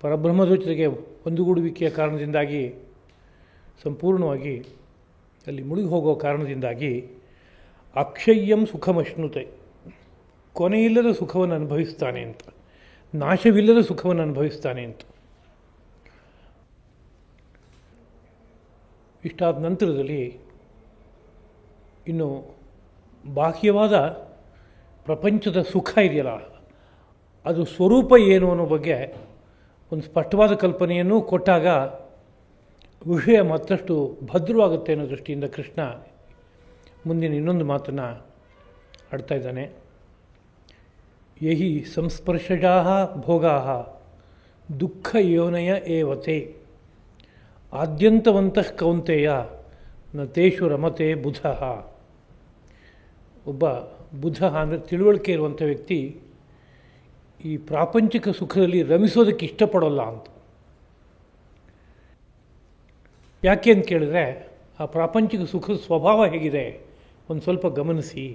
ಪರಬ್ರಹ್ಮದ ಜೊತೆಗೆ ಒಂದುಗೂಡುವಿಕೆಯ ಕಾರಣದಿಂದಾಗಿ ಸಂಪೂರ್ಣವಾಗಿ ಅಲ್ಲಿ ಮುಳುಗಿ ಹೋಗೋ ಕಾರಣದಿಂದಾಗಿ ಅಕ್ಷಯ್ಯಂ ಸುಖಮಶ್ನುತೆ, ಕೊನೆಯಿಲ್ಲದ ಸುಖವನ್ನು ಅನುಭವಿಸ್ತಾನೆ ಅಂತ, ನಾಶವಿಲ್ಲದ ಸುಖವನ್ನು ಅನುಭವಿಸ್ತಾನೆ ಅಂತ. ಇಷ್ಟಾದ ನಂತರದಲ್ಲಿ ಇನ್ನು ಬಾಹ್ಯವಾದ ಪ್ರಪಂಚದ ಸುಖ ಇದೆಯಲ್ಲ, ಅದು ಸ್ವರೂಪ ಏನು ಅನ್ನೋ ಬಗ್ಗೆ ಒಂದು ಸ್ಪಷ್ಟವಾದ ಕಲ್ಪನೆಯನ್ನು ಕೊಟ್ಟಾಗ ವಿಷಯ ಮತ್ತಷ್ಟು ಭದ್ರವಾಗುತ್ತೆ ಅನ್ನೋ ದೃಷ್ಟಿಯಿಂದ ಕೃಷ್ಣ ಮುಂದಿನ ಇನ್ನೊಂದು ಮಾತನ್ನು ಆಡ್ತಾ ಇದ್ದಾನೆ. ಯಹಿ ಸಂಸ್ಪರ್ಶಜಾ ಭೋಗಾ ದುಃಖ ಯೋನಯ ಏವತೆ ಆದ್ಯಂತವಂತಃ ಕೌಂತೆಯ ನ ತೇಷು ರಮತೆ ಬುಧ. ಒಬ್ಬ ಬುಧ ಅಂದರೆ ತಿಳುವಳಿಕೆ ಇರುವಂಥ ವ್ಯಕ್ತಿ ಈ ಪ್ರಾಪಂಚಿಕ ಸುಖದಲ್ಲಿ ರಮಿಸೋದಕ್ಕೆ ಇಷ್ಟಪಡೋಲ್ಲ ಅಂತ. ಯಾಕೆ ಅಂತ ಕೇಳಿದ್ರೆ ಆ ಪ್ರಾಪಂಚಿಕ ಸುಖದ ಸ್ವಭಾವ ಹೇಗಿದೆ ಒಂದು ಸ್ವಲ್ಪ ಗಮನಿಸಿ.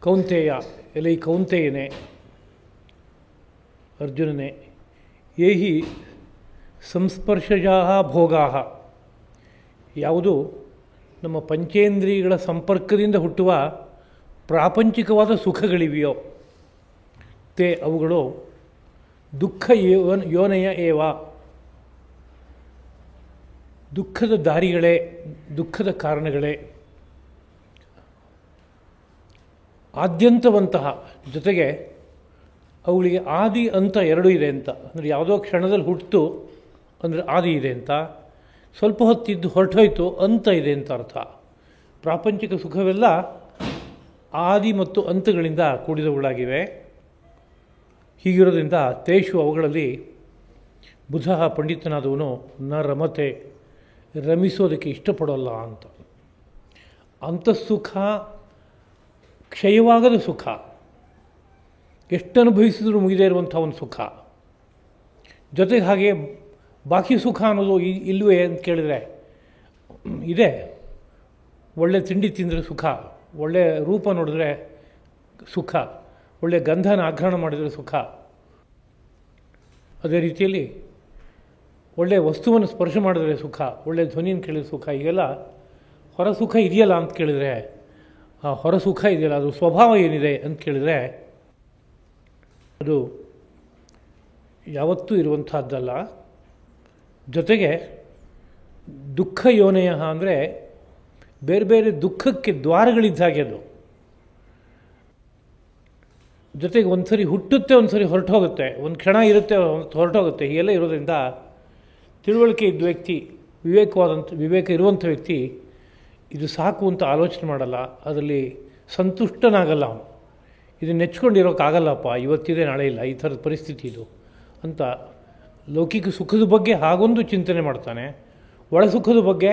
ಕೌಂತೆಯ ಎಲೆ ಕೌಂತೆಯನೇ ಅರ್ಜುನನೇ, ಏಹಿ ಸಂಸ್ಪರ್ಶಜಾ ಭೋಗಾ, ಯಾವುದು ನಮ್ಮ ಪಂಚೇಂದ್ರಿಯಗಳ ಸಂಪರ್ಕದಿಂದ ಹುಟ್ಟುವ ಪ್ರಾಪಂಚಿಕವಾದ ಸುಖಗಳಿವೆಯೋ ತೇ ಅವುಗಳು ದುಃಖ ಯೋನೆಯ ಏವ, ದುಃಖದ ದಾರಿಗಳೇ, ದುಃಖದ ಕಾರಣಗಳೇ. ಆದ್ಯಂತವಂತಹ, ಜೊತೆಗೆ ಅವುಗಳಿಗೆ ಆದಿ ಅಂತ ಎರಡೂ ಇದೆ ಅಂತ. ಅಂದರೆ ಯಾವುದೋ ಕ್ಷಣದಲ್ಲಿ ಹುಟ್ಟಿತು ಅಂದರೆ ಆದಿ ಇದೆ ಅಂತ, ಸ್ವಲ್ಪ ಹೊತ್ತಿದ್ದು ಹೊರಟೋಯ್ತು ಅಂತ ಇದೆ ಅಂತ ಅರ್ಥ. ಪ್ರಾಪಂಚಿಕ ಸುಖವೆಲ್ಲ ಆದಿ ಮತ್ತು ಅಂತಗಳಿಂದ ಕೂಡಿದವುಗಳಾಗಿವೆ. ಹೀಗಿರೋದ್ರಿಂದ ತೇಷು ಅವುಗಳಲ್ಲಿ ಬುಧ ಪಂಡಿತನಾದವನು ನ ರಮತೆ, ರಮಿಸೋದಕ್ಕೆ ಇಷ್ಟಪಡೋಲ್ಲ ಅಂತ. ಅಂತಃಸುಖ ಕ್ಷಯವಾಗದ ಸುಖ, ಎಷ್ಟು ಅನುಭವಿಸಿದ್ರೂ ಮುಗಿದೇ ಇರುವಂಥ ಒಂದು ಸುಖ. ಜೊತೆಗೆ ಹಾಗೆ ಬಾಕಿ ಸುಖ ಅನ್ನೋದು ಇಲ್ಲವೇ ಅಂತ ಕೇಳಿದರೆ ಇದೆ. ಒಳ್ಳೆ ತಿಂಡಿ ತಿಂದರೆ ಸುಖ, ಒಳ್ಳೆ ರೂಪ ನೋಡಿದ್ರೆ ಸುಖ, ಒಳ್ಳೆ ಗಂಧನ ಆಗ್ರಹಣ ಮಾಡಿದರೆ ಸುಖ. ಅದೇ ರೀತಿಯಲ್ಲಿ ಒಳ್ಳೆಯ ವಸ್ತುವನ್ನು ಸ್ಪರ್ಶ ಮಾಡಿದರೆ ಸುಖ, ಒಳ್ಳೆಯ ಧ್ವನಿಯನ್ನು ಕೇಳಿದರೆ ಸುಖ. ಈಗೆಲ್ಲ ಹೊರ ಸುಖ ಇದೆಯಲ್ಲ ಅಂತ ಕೇಳಿದರೆ, ಆ ಹೊರ ಸುಖ ಇದೆಯಲ್ಲ ಅದು ಸ್ವಭಾವ ಏನಿದೆ ಅಂತ ಕೇಳಿದರೆ ಅದು ಯಾವತ್ತೂ ಇರುವಂಥದ್ದಲ್ಲ. ಜೊತೆಗೆ ದುಃಖ ಯೋನೆಯ ಅಂದರೆ ಬೇರೆ ಬೇರೆ ದುಃಖಕ್ಕೆ ದ್ವಾರಗಳಿದ್ದಾಗೆ ಅದು. ಜೊತೆಗೆ ಒಂದು ಸರಿ ಹುಟ್ಟುತ್ತೆ, ಒಂದು ಸರಿ ಹೊರಟೋಗುತ್ತೆ, ಒಂದು ಕ್ಷಣ ಇರುತ್ತೆ, ಹೊರಟೋಗುತ್ತೆ. ಹೀಗೆಲ್ಲ ಇರೋದ್ರಿಂದ ತಿಳುವಳಿಕೆ ಇದ್ದ ವ್ಯಕ್ತಿ, ವಿವೇಕ ಇರುವಂಥ ವ್ಯಕ್ತಿ ಇದು ಸಾಕು ಅಂತ ಆಲೋಚನೆ ಮಾಡಲ್ಲ, ಅದರಲ್ಲಿ ಸಂತುಷ್ಟನಾಗಲ್ಲ. ಅವನು ಇದನ್ನು ನೆಚ್ಕೊಂಡಿರೋಕ್ಕಾಗಲ್ಲಪ್ಪ, ಇವತ್ತಿದೆ ನಾಳೆ ಇಲ್ಲ, ಈ ಥರದ ಪರಿಸ್ಥಿತಿ ಇದು ಅಂತ ಲೌಕಿಕ ಸುಖದ ಬಗ್ಗೆ ಹಾಗೊಂದು ಚಿಂತನೆ ಮಾಡ್ತಾನೆ. ಒಳ ಸುಖದ ಬಗ್ಗೆ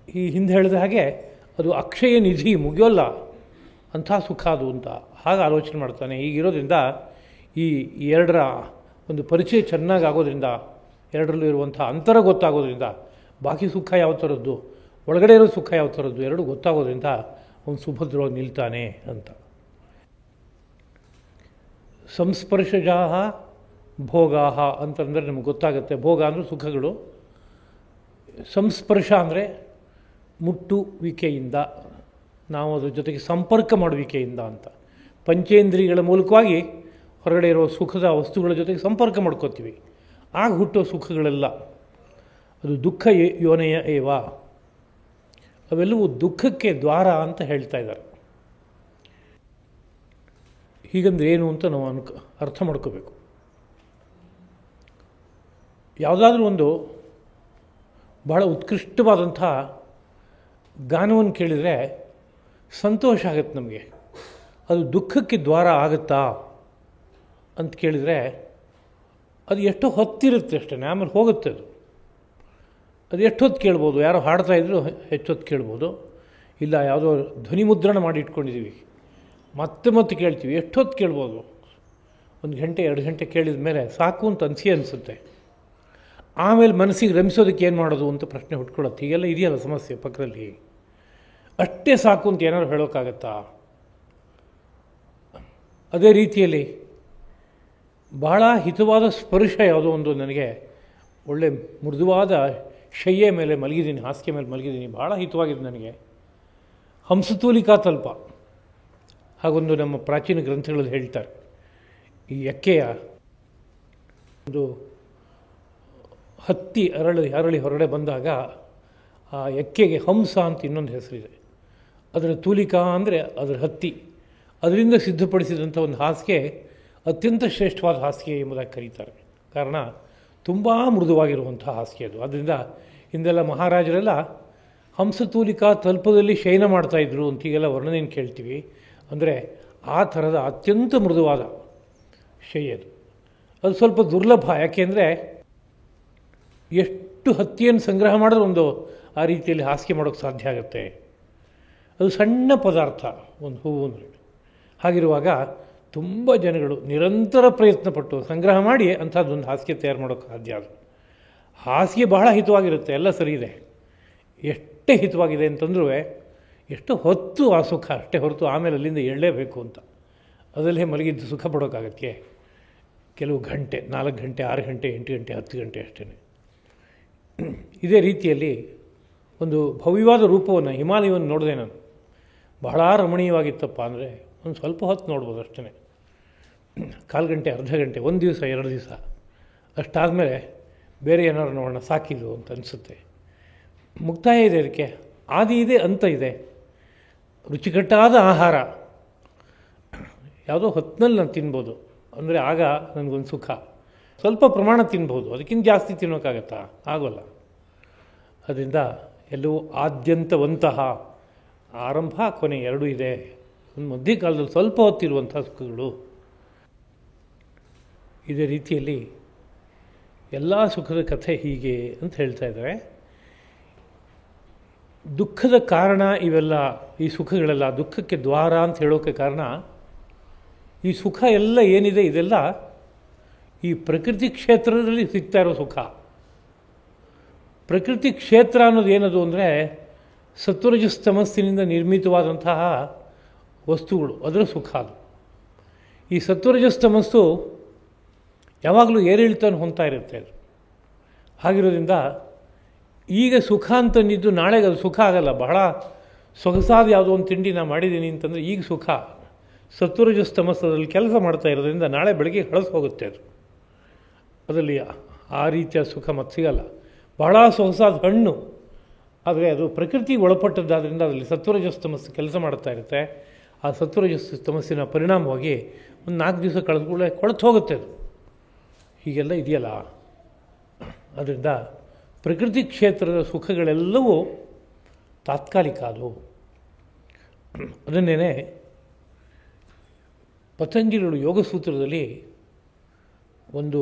ಈ ಹಿಂದೆ ಹೇಳಿದ ಹಾಗೆ ಅದು ಅಕ್ಷಯ ನಿಧಿ, ಮುಗಿಯೋಲ್ಲ ಅಂಥ ಸುಖ ಅದು ಅಂತ ಹಾಗೆ ಆಲೋಚನೆ ಮಾಡ್ತಾನೆ. ಹೀಗಿರೋದ್ರಿಂದ ಈ ಎರಡರ ಒಂದು ಪರಿಚಯ ಚೆನ್ನಾಗಿ ಆಗೋದ್ರಿಂದ, ಎರಡರಲ್ಲೂ ಇರುವಂಥ ಅಂತರ ಗೊತ್ತಾಗೋದ್ರಿಂದ, ಬಾಕಿ ಸುಖ ಯಾವ ಥರದ್ದು, ಒಳಗಡೆ ಇರೋ ಸುಖ ಯಾವ ಥರದ್ದು ಎರಡು ಗೊತ್ತಾಗೋದ್ರಿಂದ ಅವನು ಸುಭದ್ರವಾಗಿ ನಿಲ್ತಾನೆ ಅಂತ. ಸಂಸ್ಪರ್ಶಜಾ ಭೋಗಾ ಅಂತಂದರೆ ನಮಗೆ ಗೊತ್ತಾಗುತ್ತೆ. ಭೋಗ ಅಂದರೆ ಸುಖಗಳು, ಸಂಸ್ಪರ್ಶ ಅಂದರೆ ಮುಟ್ಟುವಿಕೆಯಿಂದ, ನಾವು ಅದ್ರ ಜೊತೆಗೆ ಸಂಪರ್ಕ ಮಾಡುವಿಕೆಯಿಂದ ಅಂತ. ಪಂಚೇಂದ್ರಿಯಗಳ ಮೂಲಕವಾಗಿ ಹೊರಗಡೆ ಇರೋ ಸುಖದ ವಸ್ತುಗಳ ಜೊತೆಗೆ ಸಂಪರ್ಕ ಮಾಡ್ಕೋತೀವಿ, ಆಗ ಹುಟ್ಟೋ ಸುಖಗಳೆಲ್ಲ ಅದು ದುಃಖ ಯೋನೆಯ ಏವ, ಅವೆಲ್ಲವೂ ದುಃಖಕ್ಕೆ ದ್ವಾರ ಅಂತ ಹೇಳ್ತಾ ಇದ್ದಾರೆ. ಹೀಗಂದ್ರೆ ಏನು ಅಂತ ನಾವು ಅರ್ಥ ಮಾಡ್ಕೋಬೇಕು. ಯಾವುದಾದ್ರೂ ಒಂದು ಬಹಳ ಉತ್ಕೃಷ್ಟವಾದಂಥ ಗಾನವನ್ನು ಕೇಳಿದರೆ ಸಂತೋಷ ಆಗುತ್ತೆ ನಮಗೆ. ಅದು ದುಃಖಕ್ಕೆ ದ್ವಾರ ಆಗುತ್ತಾ ಅಂತ ಕೇಳಿದರೆ ಅದು ಎಷ್ಟೋ ಹೊತ್ತಿರುತ್ತೆ ಅಷ್ಟೇ, ಆಮೇಲೆ ಹೋಗುತ್ತೆ ಅದು ಎಷ್ಟೊತ್ತು ಕೇಳ್ಬೋದು. ಯಾರೋ ಹಾಡ್ತಾಯಿದ್ರು ಹೆಚ್ಚೊತ್ತು ಕೇಳ್ಬೋದು, ಇಲ್ಲ ಯಾವುದೋ ಧ್ವನಿ ಮುದ್ರಣ ಮಾಡಿ ಇಟ್ಕೊಂಡಿದ್ದೀವಿ ಮತ್ತೆ ಮತ್ತೆ ಕೇಳ್ತೀವಿ, ಎಷ್ಟೊತ್ತು ಕೇಳ್ಬೋದು. 1 ಗಂಟೆ 2 ಗಂಟೆ ಕೇಳಿದ ಮೇಲೆ ಸಾಕು ಅಂತ ಅನಿಸುತ್ತೆ. ಆಮೇಲೆ ಮನಸ್ಸಿಗೆ ರಮಿಸೋದಕ್ಕೆ ಏನು ಮಾಡೋದು ಅಂತ ಪ್ರಶ್ನೆ ಹುಟ್ಕೊಳ್ಳುತ್ತೆ. ಹೀಗೆಲ್ಲ ಇದೆಯಲ್ಲ ಸಮಸ್ಯೆ ಪಕ್ಕದಲ್ಲಿ. ಅಷ್ಟೇ ಸಾಕು ಅಂತ ಏನಾದ್ರು ಹೇಳೋಕ್ಕಾಗತ್ತಾ? ಅದೇ ರೀತಿಯಲ್ಲಿ ಬಹಳ ಹಿತವಾದ ಸ್ಪರ್ಶ ಯಾವುದೋ ಒಂದು ನನಗೆ ಒಳ್ಳೆ ಮೃದುವಾದ ಶಯ್ಯ ಮೇಲೆ ಮಲಗಿದ್ದೀನಿ, ಹಾಸಿಗೆ ಮೇಲೆ ಮಲಗಿದ್ದೀನಿ, ಭಾಳ ಹಿತವಾಗಿದೆ ನನಗೆ. ಹಂಸತೂಲಿಕಾ ತಲ್ಪ ಹಾಗೊಂದು ನಮ್ಮ ಪ್ರಾಚೀನ ಗ್ರಂಥಗಳಲ್ಲಿ ಹೇಳ್ತಾರೆ. ಈ ಎಕ್ಕೆಯ ಒಂದು ಹತ್ತಿ ಅರಳಿ ಹೊರಗಡೆ ಬಂದಾಗ ಆ ಎಕ್ಕೆಗೆ ಹಂಸ ಅಂತ ಇನ್ನೊಂದು ಹೆಸರಿದೆ. ಅದರ ತೂಲಿಕಾ ಅಂದರೆ ಅದರ ಹತ್ತಿ, ಅದರಿಂದ ಸಿದ್ಧಪಡಿಸಿದಂಥ ಒಂದು ಹಾಸಿಗೆ ಅತ್ಯಂತ ಶ್ರೇಷ್ಠವಾದ ಹಾಸಿಗೆ ಎಂಬುದಾಗಿ ಕರೀತಾರೆ. ಕಾರಣ ತುಂಬ ಮೃದುವಾಗಿರುವಂಥ ಹಾಸಿಗೆ ಅದು. ಆದ್ದರಿಂದ ಹಿಂದೆಲ್ಲ ಮಹಾರಾಜರೆಲ್ಲ ಹಂಸತೂಲಿಕಾ ತಲ್ಪದಲ್ಲಿ ಶಯನ ಮಾಡ್ತಾಯಿದ್ರು ಅಂತ ಹೀಗೆಲ್ಲ ವರ್ಣನೆಯನ್ನು ಕೇಳ್ತೀವಿ. ಅಂದರೆ ಆ ಥರದ ಅತ್ಯಂತ ಮೃದುವಾದ ಶಯ್ಯ ಅದು. ಅದು ಸ್ವಲ್ಪ ದುರ್ಲಭ, ಯಾಕೆಂದರೆ ಎಷ್ಟು ಹತ್ತಿಯನ್ನು ಸಂಗ್ರಹ ಮಾಡಿದ್ರೆ ಒಂದು ಆ ರೀತಿಯಲ್ಲಿ ಹಾಸಿಗೆ ಮಾಡೋಕ್ಕೆ ಸಾಧ್ಯ ಆಗುತ್ತೆ. ಅದು ಸಣ್ಣ ಪದಾರ್ಥ, ಒಂದು ಹೂವು ಅಂದರೆ. ಹಾಗಿರುವಾಗ ತುಂಬ ಜನಗಳು ನಿರಂತರ ಪ್ರಯತ್ನಪಟ್ಟು ಸಂಗ್ರಹ ಮಾಡಿ ಅಂಥದ್ದೊಂದು ಹಾಸಿಗೆ ತಯಾರು ಮಾಡೋಕ್ಕೆ ಸಾಧ್ಯ. ಅದು ಹಾಸಿಗೆ ಬಹಳ ಹಿತವಾಗಿರುತ್ತೆ, ಎಲ್ಲ ಸರಿ ಇದೆ. ಎಷ್ಟೇ ಹಿತವಾಗಿದೆ ಅಂತಂದ್ರೂ ಎಷ್ಟು ಹೊತ್ತು ಆ ಸುಖ ಅಷ್ಟೇ ಹೊರತು ಆಮೇಲೆ ಅಲ್ಲಿಂದ ಎಳ್ಳೇಬೇಕು ಅಂತ ಅದರಲ್ಲೇ ಮಲಗಿದ್ದು ಸುಖ ಪಡೋಕ್ಕಾಗತ್ತೆ. ಕೆಲವು ಗಂಟೆ, 4 ಗಂಟೆ, 6 ಗಂಟೆ, 8 ಗಂಟೆ, 10 ಗಂಟೆ ಅಷ್ಟೇ. ಇದೇ ರೀತಿಯಲ್ಲಿ ಒಂದು ಭವ್ಯವಾದ ರೂಪವನ್ನು ಹಿಮಾಲಯವನ್ನು ನೋಡಿದೆ ನಾನು. ಬಹಳ ರಮಣೀಯವಾಗಿತ್ತಪ್ಪ. ಅಂದರೆ ಒಂದು ಸ್ವಲ್ಪ ಹೊತ್ತು ನೋಡ್ಬೋದು ಅಷ್ಟೇ, 1/4 ಗಂಟೆ, ಅರ್ಧ ಗಂಟೆ, 1 ದಿವಸ 2 ದಿವಸ ಅಷ್ಟಾದಮೇಲೆ ಬೇರೆ ಏನಾದ್ರು ನೋಡೋಣ ಸಾಕಿದು ಅಂತ ಅನಿಸುತ್ತೆ. ಮುಕ್ತಾಯ ಇದೆ ಅದಕ್ಕೆ, ಆದಿ ಇದೆ, ಅಂತ ಇದೆ. ರುಚಿಕಟ್ಟಾದ ಆಹಾರ ಯಾವುದೋ ಹೊತ್ತಿನಲ್ಲಿ ನಾನು ತಿನ್ಬೋದು, ಅಂದರೆ ಆಗ ನನಗೊಂದು ಸುಖ. ಸ್ವಲ್ಪ ಪ್ರಮಾಣ ತಿನ್ಬೋದು, ಅದಕ್ಕಿಂತ ಜಾಸ್ತಿ ತಿನ್ನೋಕ್ಕಾಗತ್ತಾ? ಆಗೋಲ್ಲ. ಅದರಿಂದ ಎಲ್ಲವೂ ಆದ್ಯಂತವಂತಹ, ಆರಂಭ ಕೊನೆ ಎರಡೂ ಇದೆ. ಒಂದು ಮಧ್ಯಕಾಲದಲ್ಲಿ ಸ್ವಲ್ಪ ಹೊತ್ತಿರುವಂಥ ಸುಖಗಳು. ಇದೇ ರೀತಿಯಲ್ಲಿ ಎಲ್ಲ ಸುಖದ ಕಥೆ ಹೀಗೆ ಅಂತ ಹೇಳ್ತಾ ಇದ್ದಾರೆ. ದುಃಖದ ಕಾರಣ ಇವೆಲ್ಲ, ಈ ಸುಖಗಳೆಲ್ಲ ದುಃಖಕ್ಕೆ ದ್ವಾರ ಅಂತ ಹೇಳೋಕ್ಕೆ ಕಾರಣ, ಈ ಸುಖ ಎಲ್ಲ ಏನಿದೆ ಇದೆಲ್ಲ ಈ ಪ್ರಕೃತಿ ಕ್ಷೇತ್ರದಲ್ಲಿ ಸಿಗ್ತಾ ಇರೋ ಸುಖ. ಪ್ರಕೃತಿ ಕ್ಷೇತ್ರ ಅನ್ನೋದು ಏನದು ಅಂದರೆ ಸತ್ವರಜಸ್ತಮಸ್ಸಿನಿಂದ ನಿರ್ಮಿತವಾದಂತಹ ವಸ್ತುಗಳು, ಅದರ ಸುಖ ಅದು. ಈ ಸತ್ವರಜಸ್ತಮಸ್ಸು ಯಾವಾಗಲೂ ಏರಿಳಿತಾನು ಹೊಂದ್ತಾ ಇರುತ್ತೆ ಅದು. ಹಾಗಿರೋದ್ರಿಂದ ಈಗ ಸುಖ ಅಂತಂದಿದ್ದು ನಾಳೆಗೆ ಅದು ಸುಖ ಆಗಲ್ಲ. ಬಹಳ ಸೊಗಸಾದ ಯಾವುದೋ ಒಂದು ತಿಂಡಿ ನಾನು ಮಾಡಿದ್ದೀನಿ ಅಂತಂದರೆ ಈಗ ಸುಖ. ಸತ್ವರಜಸ್ತಮಸ್ಸದಲ್ಲಿ ಕೆಲಸ ಮಾಡ್ತಾ ಇರೋದ್ರಿಂದ ನಾಳೆ ಬೆಳಗ್ಗೆ ಹಳಸು ಹೋಗುತ್ತೆ ಅದು. ಅದರಲ್ಲಿ ಆ ರೀತಿಯ ಸುಖ ಮತ್ತೆ ಸಿಗಲ್ಲ. ಬಹಳ ಸೊಗಸಾದ ಹಣ್ಣು, ಆದರೆ ಅದು ಪ್ರಕೃತಿಗೆ ಒಳಪಟ್ಟದ್ದಾದ್ದರಿಂದ ಅದರಲ್ಲಿ ಸತ್ವರಜಸ್ತಮಸ್ಸು ಕೆಲಸ ಮಾಡ್ತಾ ಇರುತ್ತೆ. ಆ ಸತ್ವರಜಸ್ತಮಸ್ಸಿನ ಪರಿಣಾಮವಾಗಿ ಒಂದು 4 ದಿವಸ ಕಳೆದ ಕೊಳತು ಹೋಗುತ್ತೆ ಅದು. ಹೀಗೆಲ್ಲ ಇದೆಯಲ್ಲ. ಅದರಿಂದ ಪ್ರಕೃತಿ ಕ್ಷೇತ್ರದ ಸುಖಗಳೆಲ್ಲವೂ ತಾತ್ಕಾಲಿಕ. ಅದು ಅದನ್ನೇ ಪತಂಜಲಿಗಳು ಯೋಗಸೂತ್ರದಲ್ಲಿ ಒಂದು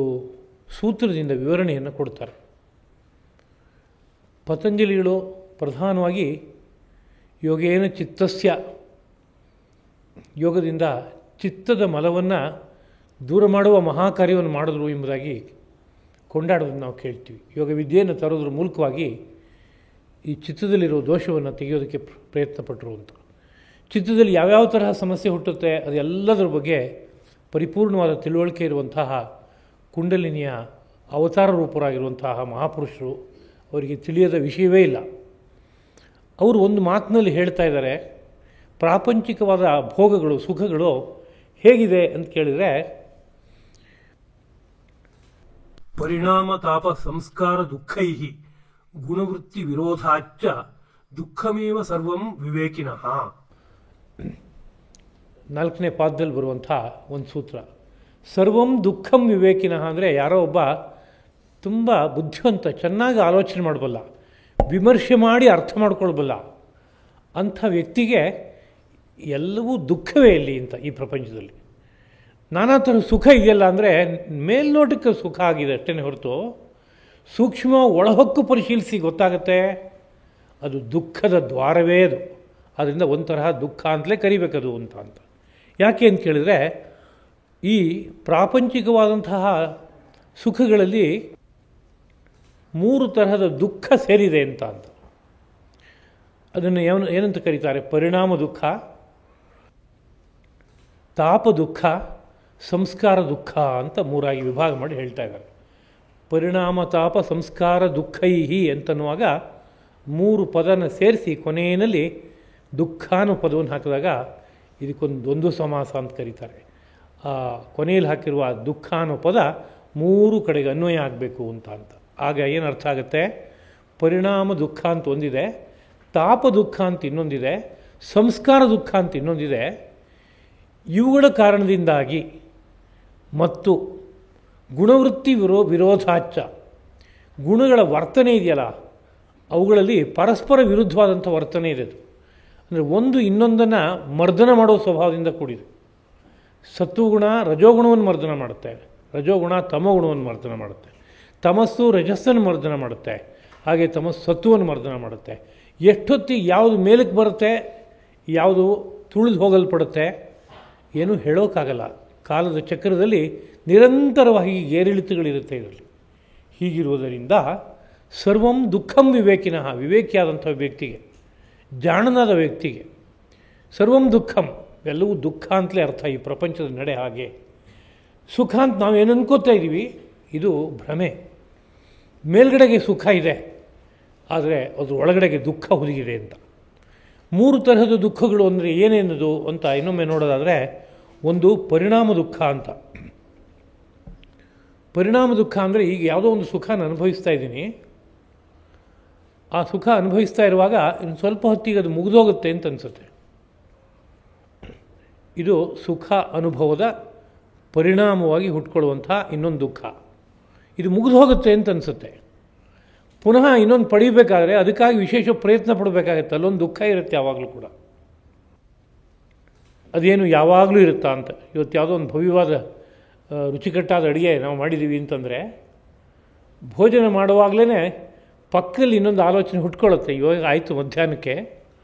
ಸೂತ್ರದಿಂದ ವಿವರಣೆಯನ್ನು ಕೊಡ್ತಾರೆ. ಪತಂಜಲಿಗಳು ಪ್ರಧಾನವಾಗಿ ಯೋಗೇನ ಚಿತ್ತಸ್ಯ, ಯೋಗದಿಂದ ಚಿತ್ತದ ಮಲವನ್ನು ದೂರ ಮಾಡುವ ಮಹಾಕಾರ್ಯವನ್ನು ಮಾಡಿದ್ರು ಎಂಬುದಾಗಿ ಕೊಂಡಾಡೋದನ್ನು ನಾವು ಕೇಳ್ತೀವಿ. ಯೋಗ ವಿದ್ಯೆಯನ್ನು ತರೋದ್ರ ಮೂಲಕವಾಗಿ ಈ ಚಿತ್ತದಲ್ಲಿರೋ ದೋಷವನ್ನು ತೆಗೆಯೋದಕ್ಕೆ ಪ್ರಯತ್ನಪಟ್ಟರು ಅಂತ. ಚಿತ್ತದಲ್ಲಿ ಯಾವ್ಯಾವ ತರಹ ಸಮಸ್ಯೆ ಹುಟ್ಟುತ್ತೆ ಅದೆಲ್ಲದರ ಬಗ್ಗೆ ಪರಿಪೂರ್ಣವಾದ ತಿಳುವಳಿಕೆ ಇರುವಂತಹ ಕುಂಡಲಿನಿಯ ಅವತಾರ ರೂಪರಾಗಿರುವಂತಹ ಮಹಾಪುರುಷರು, ಅವರಿಗೆ ತಿಳಿಯದ ವಿಷಯವೇ ಇಲ್ಲ. ಅವರು ಒಂದು ಮಾತಿನಲ್ಲಿ ಹೇಳ್ತಾ ಇದ್ದಾರೆ, ಪ್ರಾಪಂಚಿಕವಾದ ಭೋಗಗಳು, ಸುಖಗಳು ಹೇಗಿದೆ ಅಂತ ಕೇಳಿದರೆ, ಪರಿಣಾಮ ತಾಪ ಸಂಸ್ಕಾರ ದುಃಖೈ ಗುಣವೃತ್ತಿ ವಿರೋಧಾಚ್ಚ ದುಃಖಮೇವ ಸರ್ವಂ ವಿವೇಕಿನಃ. 4ನೇ ಪಾದದಲ್ಲಿ ಬರುವಂಥ ಒಂದು ಸೂತ್ರ. ಸರ್ವಂ ದುಃಖಂ ವಿವೇಕಿನಃ ಅಂದರೆ ಯಾರೋ ಒಬ್ಬ ತುಂಬ ಬುದ್ಧಿವಂತ, ಚೆನ್ನಾಗಿ ಆಲೋಚನೆ ಮಾಡಬಲ್ಲ, ವಿಮರ್ಶೆ ಮಾಡಿ ಅರ್ಥ ಮಾಡ್ಕೊಳ್ಬಲ್ಲ ಅಂಥ ವ್ಯಕ್ತಿಗೆ ಎಲ್ಲವೂ ದುಃಖವೇ ಇಲ್ಲಿ ಅಂತ. ಈ ಪ್ರಪಂಚದಲ್ಲಿ ನಾನಾ ಥರ ಸುಖ ಇದೆಯಲ್ಲ ಅಂದರೆ ಮೇಲ್ನೋಟಕ್ಕೆ ಸುಖ ಆಗಿದೆ ಅಷ್ಟೇ ಹೊರತು ಸೂಕ್ಷ್ಮ ಒಳಹೊಕ್ಕು ಪರಿಶೀಲಿಸಿ ಗೊತ್ತಾಗುತ್ತೆ ಅದು ದುಃಖದ ದ್ವಾರವೇ ಅದು. ಅದರಿಂದ ಒಂಥರಹ ದುಃಖ ಅಂತಲೇ ಕರಿಬೇಕದು ಅಂತ. ಯಾಕೆ ಅಂತ ಕೇಳಿದರೆ, ಈ ಪ್ರಾಪಂಚಿಕವಾದಂತಹ ಸುಖಗಳಲ್ಲಿ 3 ತರಹದ ದುಃಖ ಸೇರಿದೆ ಅಂತ. ಅದನ್ನು ಏನಂತ ಕರೀತಾರೆ? ಪರಿಣಾಮ ದುಃಖ, ತಾಪ ದುಃಖ, ಸಂಸ್ಕಾರ ದುಃಖ ಅಂತ ಮೂರಾಗಿ ವಿಭಾಗ ಮಾಡಿ ಹೇಳ್ತಾ ಇದ್ದಾರೆ. ಪರಿಣಾಮ ತಾಪ ಸಂಸ್ಕಾರ ದುಃಖೈಹಿ ಅಂತನ್ನುವಾಗ 3 ಪದನ ಸೇರಿಸಿ ಕೊನೆಯಲ್ಲಿ ದುಃಖ ಅನ್ನೋ ಪದವನ್ನು ಹಾಕಿದಾಗ ಇದಕ್ಕೊಂದು ಸಮಾಸ ಅಂತ ಕರೀತಾರೆ. ಆ ಕೊನೆಯಲ್ಲಿ ಹಾಕಿರುವ ದುಃಖ ಅನ್ನೋ ಪದ 3 ಕಡೆಗೆ ಅನ್ವಯ ಆಗಬೇಕು ಅಂತ. ಆಗ ಏನು ಅರ್ಥ ಆಗುತ್ತೆ? ಪರಿಣಾಮ ದುಃಖ ಅಂತ ಒಂದಿದೆ, ತಾಪ ದುಃಖ ಅಂತ ಇನ್ನೊಂದಿದೆ, ಸಂಸ್ಕಾರ ದುಃಖ ಅಂತ ಇನ್ನೊಂದಿದೆ. ಇವುಗಳ ಕಾರಣದಿಂದಾಗಿ ಮತ್ತು ಗುಣವೃತ್ತಿ ವಿರೋಧಾಚ, ಗುಣಗಳ ವರ್ತನೆ ಇದೆಯಲ್ಲ ಅವುಗಳಲ್ಲಿ ಪರಸ್ಪರ ವಿರುದ್ಧವಾದಂಥ ವರ್ತನೆ ಇದೆ. ಅದು ಅಂದರೆ ಒಂದು ಇನ್ನೊಂದನ್ನು ಮರ್ದನ ಮಾಡೋ ಸ್ವಭಾವದಿಂದ ಕೂಡಿದೆ. ಸತ್ವಗುಣ ರಜೋಗುಣವನ್ನು ಮರ್ದನ ಮಾಡುತ್ತೆ, ರಜೋಗುಣ ತಮೋಗುಣವನ್ನು ಮರ್ದನ ಮಾಡುತ್ತೆ, ತಮಸ್ಸು ರಜಸ್ಸನ್ನು ಮರ್ದನ ಮಾಡುತ್ತೆ, ಹಾಗೆ ತಮಸ್ಸು ಸತ್ವವನ್ನು ಮರ್ದನ ಮಾಡುತ್ತೆ. ಎಷ್ಟೊತ್ತಿಗೆ ಯಾವುದು ಮೇಲಕ್ಕೆ ಬರುತ್ತೆ, ಯಾವುದು ತುಳಿದು ಹೋಗಲ್ಪಡುತ್ತೆ ಏನೂ ಹೇಳೋಕ್ಕಾಗಲ್ಲ. ಕಾಲದ ಚಕ್ರದಲ್ಲಿ ನಿರಂತರವಾಗಿ ಏರಿಳಿತಗಳಿರುತ್ತೆ ಇದರಲ್ಲಿ. ಹೀಗಿರುವುದರಿಂದ ಸರ್ವಂ ದುಃಖಂ ವಿವೇಕಿನಃ, ವಿವೇಕಿಯಾದಂಥ ವ್ಯಕ್ತಿಗೆ, ಜಾಣನಾದ ವ್ಯಕ್ತಿಗೆ ಸರ್ವಂ ದುಃಖಂ, ಎಲ್ಲವೂ ದುಃಖ ಅಂತಲೇ ಅರ್ಥ. ಈ ಪ್ರಪಂಚದ ನಡೆ ಹಾಗೆ. ಸುಖ ಅಂತ ನಾವೇನು ಅನ್ಕೋತಾ ಇದ್ದೀವಿ, ಇದು ಭ್ರಮೆ. ಮೇಲ್ಗಡೆಗೆ ಸುಖ ಇದೆ, ಆದರೆ ಅದ್ರ ಒಳಗಡೆಗೆ ದುಃಖ ಹುದುಗಿದೆ ಅಂತ. 3 ತರಹದ ದುಃಖಗಳು ಅಂದರೆ ಏನೇನದು ಅಂತ ಇನ್ನೊಮ್ಮೆ ನೋಡೋದಾದರೆ, ಒಂದು ಪರಿಣಾಮ ದುಃಖ ಅಂತ. ಪರಿಣಾಮ ದುಃಖ ಅಂದರೆ ಈಗ ಯಾವುದೋ ಒಂದು ಸುಖನ ಅನುಭವಿಸ್ತಾ ಇದ್ದೀನಿ, ಆ ಸುಖ ಅನುಭವಿಸ್ತಾ ಇರುವಾಗ ಇನ್ನು ಸ್ವಲ್ಪ ಹೊತ್ತಿಗೆ ಅದು ಮುಗಿದೋಗುತ್ತೆ ಅಂತ ಅನಿಸುತ್ತೆ. ಇದು ಸುಖ ಅನುಭವದ ಪರಿಣಾಮವಾಗಿ ಹುಟ್ಕೊಳ್ಳುವಂಥ ಇನ್ನೊಂದು ದುಃಖ. ಇದು ಮುಗಿದು ಹೋಗುತ್ತೆ ಅಂತ ಅನಿಸುತ್ತೆ. ಪುನಃ ಇನ್ನೊಂದು ಪಡೀಬೇಕಾದ್ರೆ ಅದಕ್ಕಾಗಿ ವಿಶೇಷ ಪ್ರಯತ್ನ ಪಡಬೇಕಾಗತ್ತೆ. ಅಲ್ಲೊಂದು ದುಃಖ ಇರುತ್ತೆ ಯಾವಾಗಲೂ ಕೂಡ. ಅದೇನು ಯಾವಾಗಲೂ ಇರುತ್ತಾ ಅಂತ. ಇವತ್ತು ಯಾವುದೋ ಒಂದು ಭವ್ಯವಾದ ರುಚಿಕಟ್ಟಾದ ಅಡುಗೆ ನಾವು ಮಾಡಿದ್ದೀವಿ ಅಂತಂದರೆ ಭೋಜನ ಮಾಡುವಾಗಲೇ ಪಕ್ಕದಲ್ಲಿ ಇನ್ನೊಂದು ಆಲೋಚನೆ ಹುಟ್ಕೊಳ್ಳುತ್ತೆ. ಇವಾಗ ಆಯಿತು ಮಧ್ಯಾಹ್ನಕ್ಕೆ,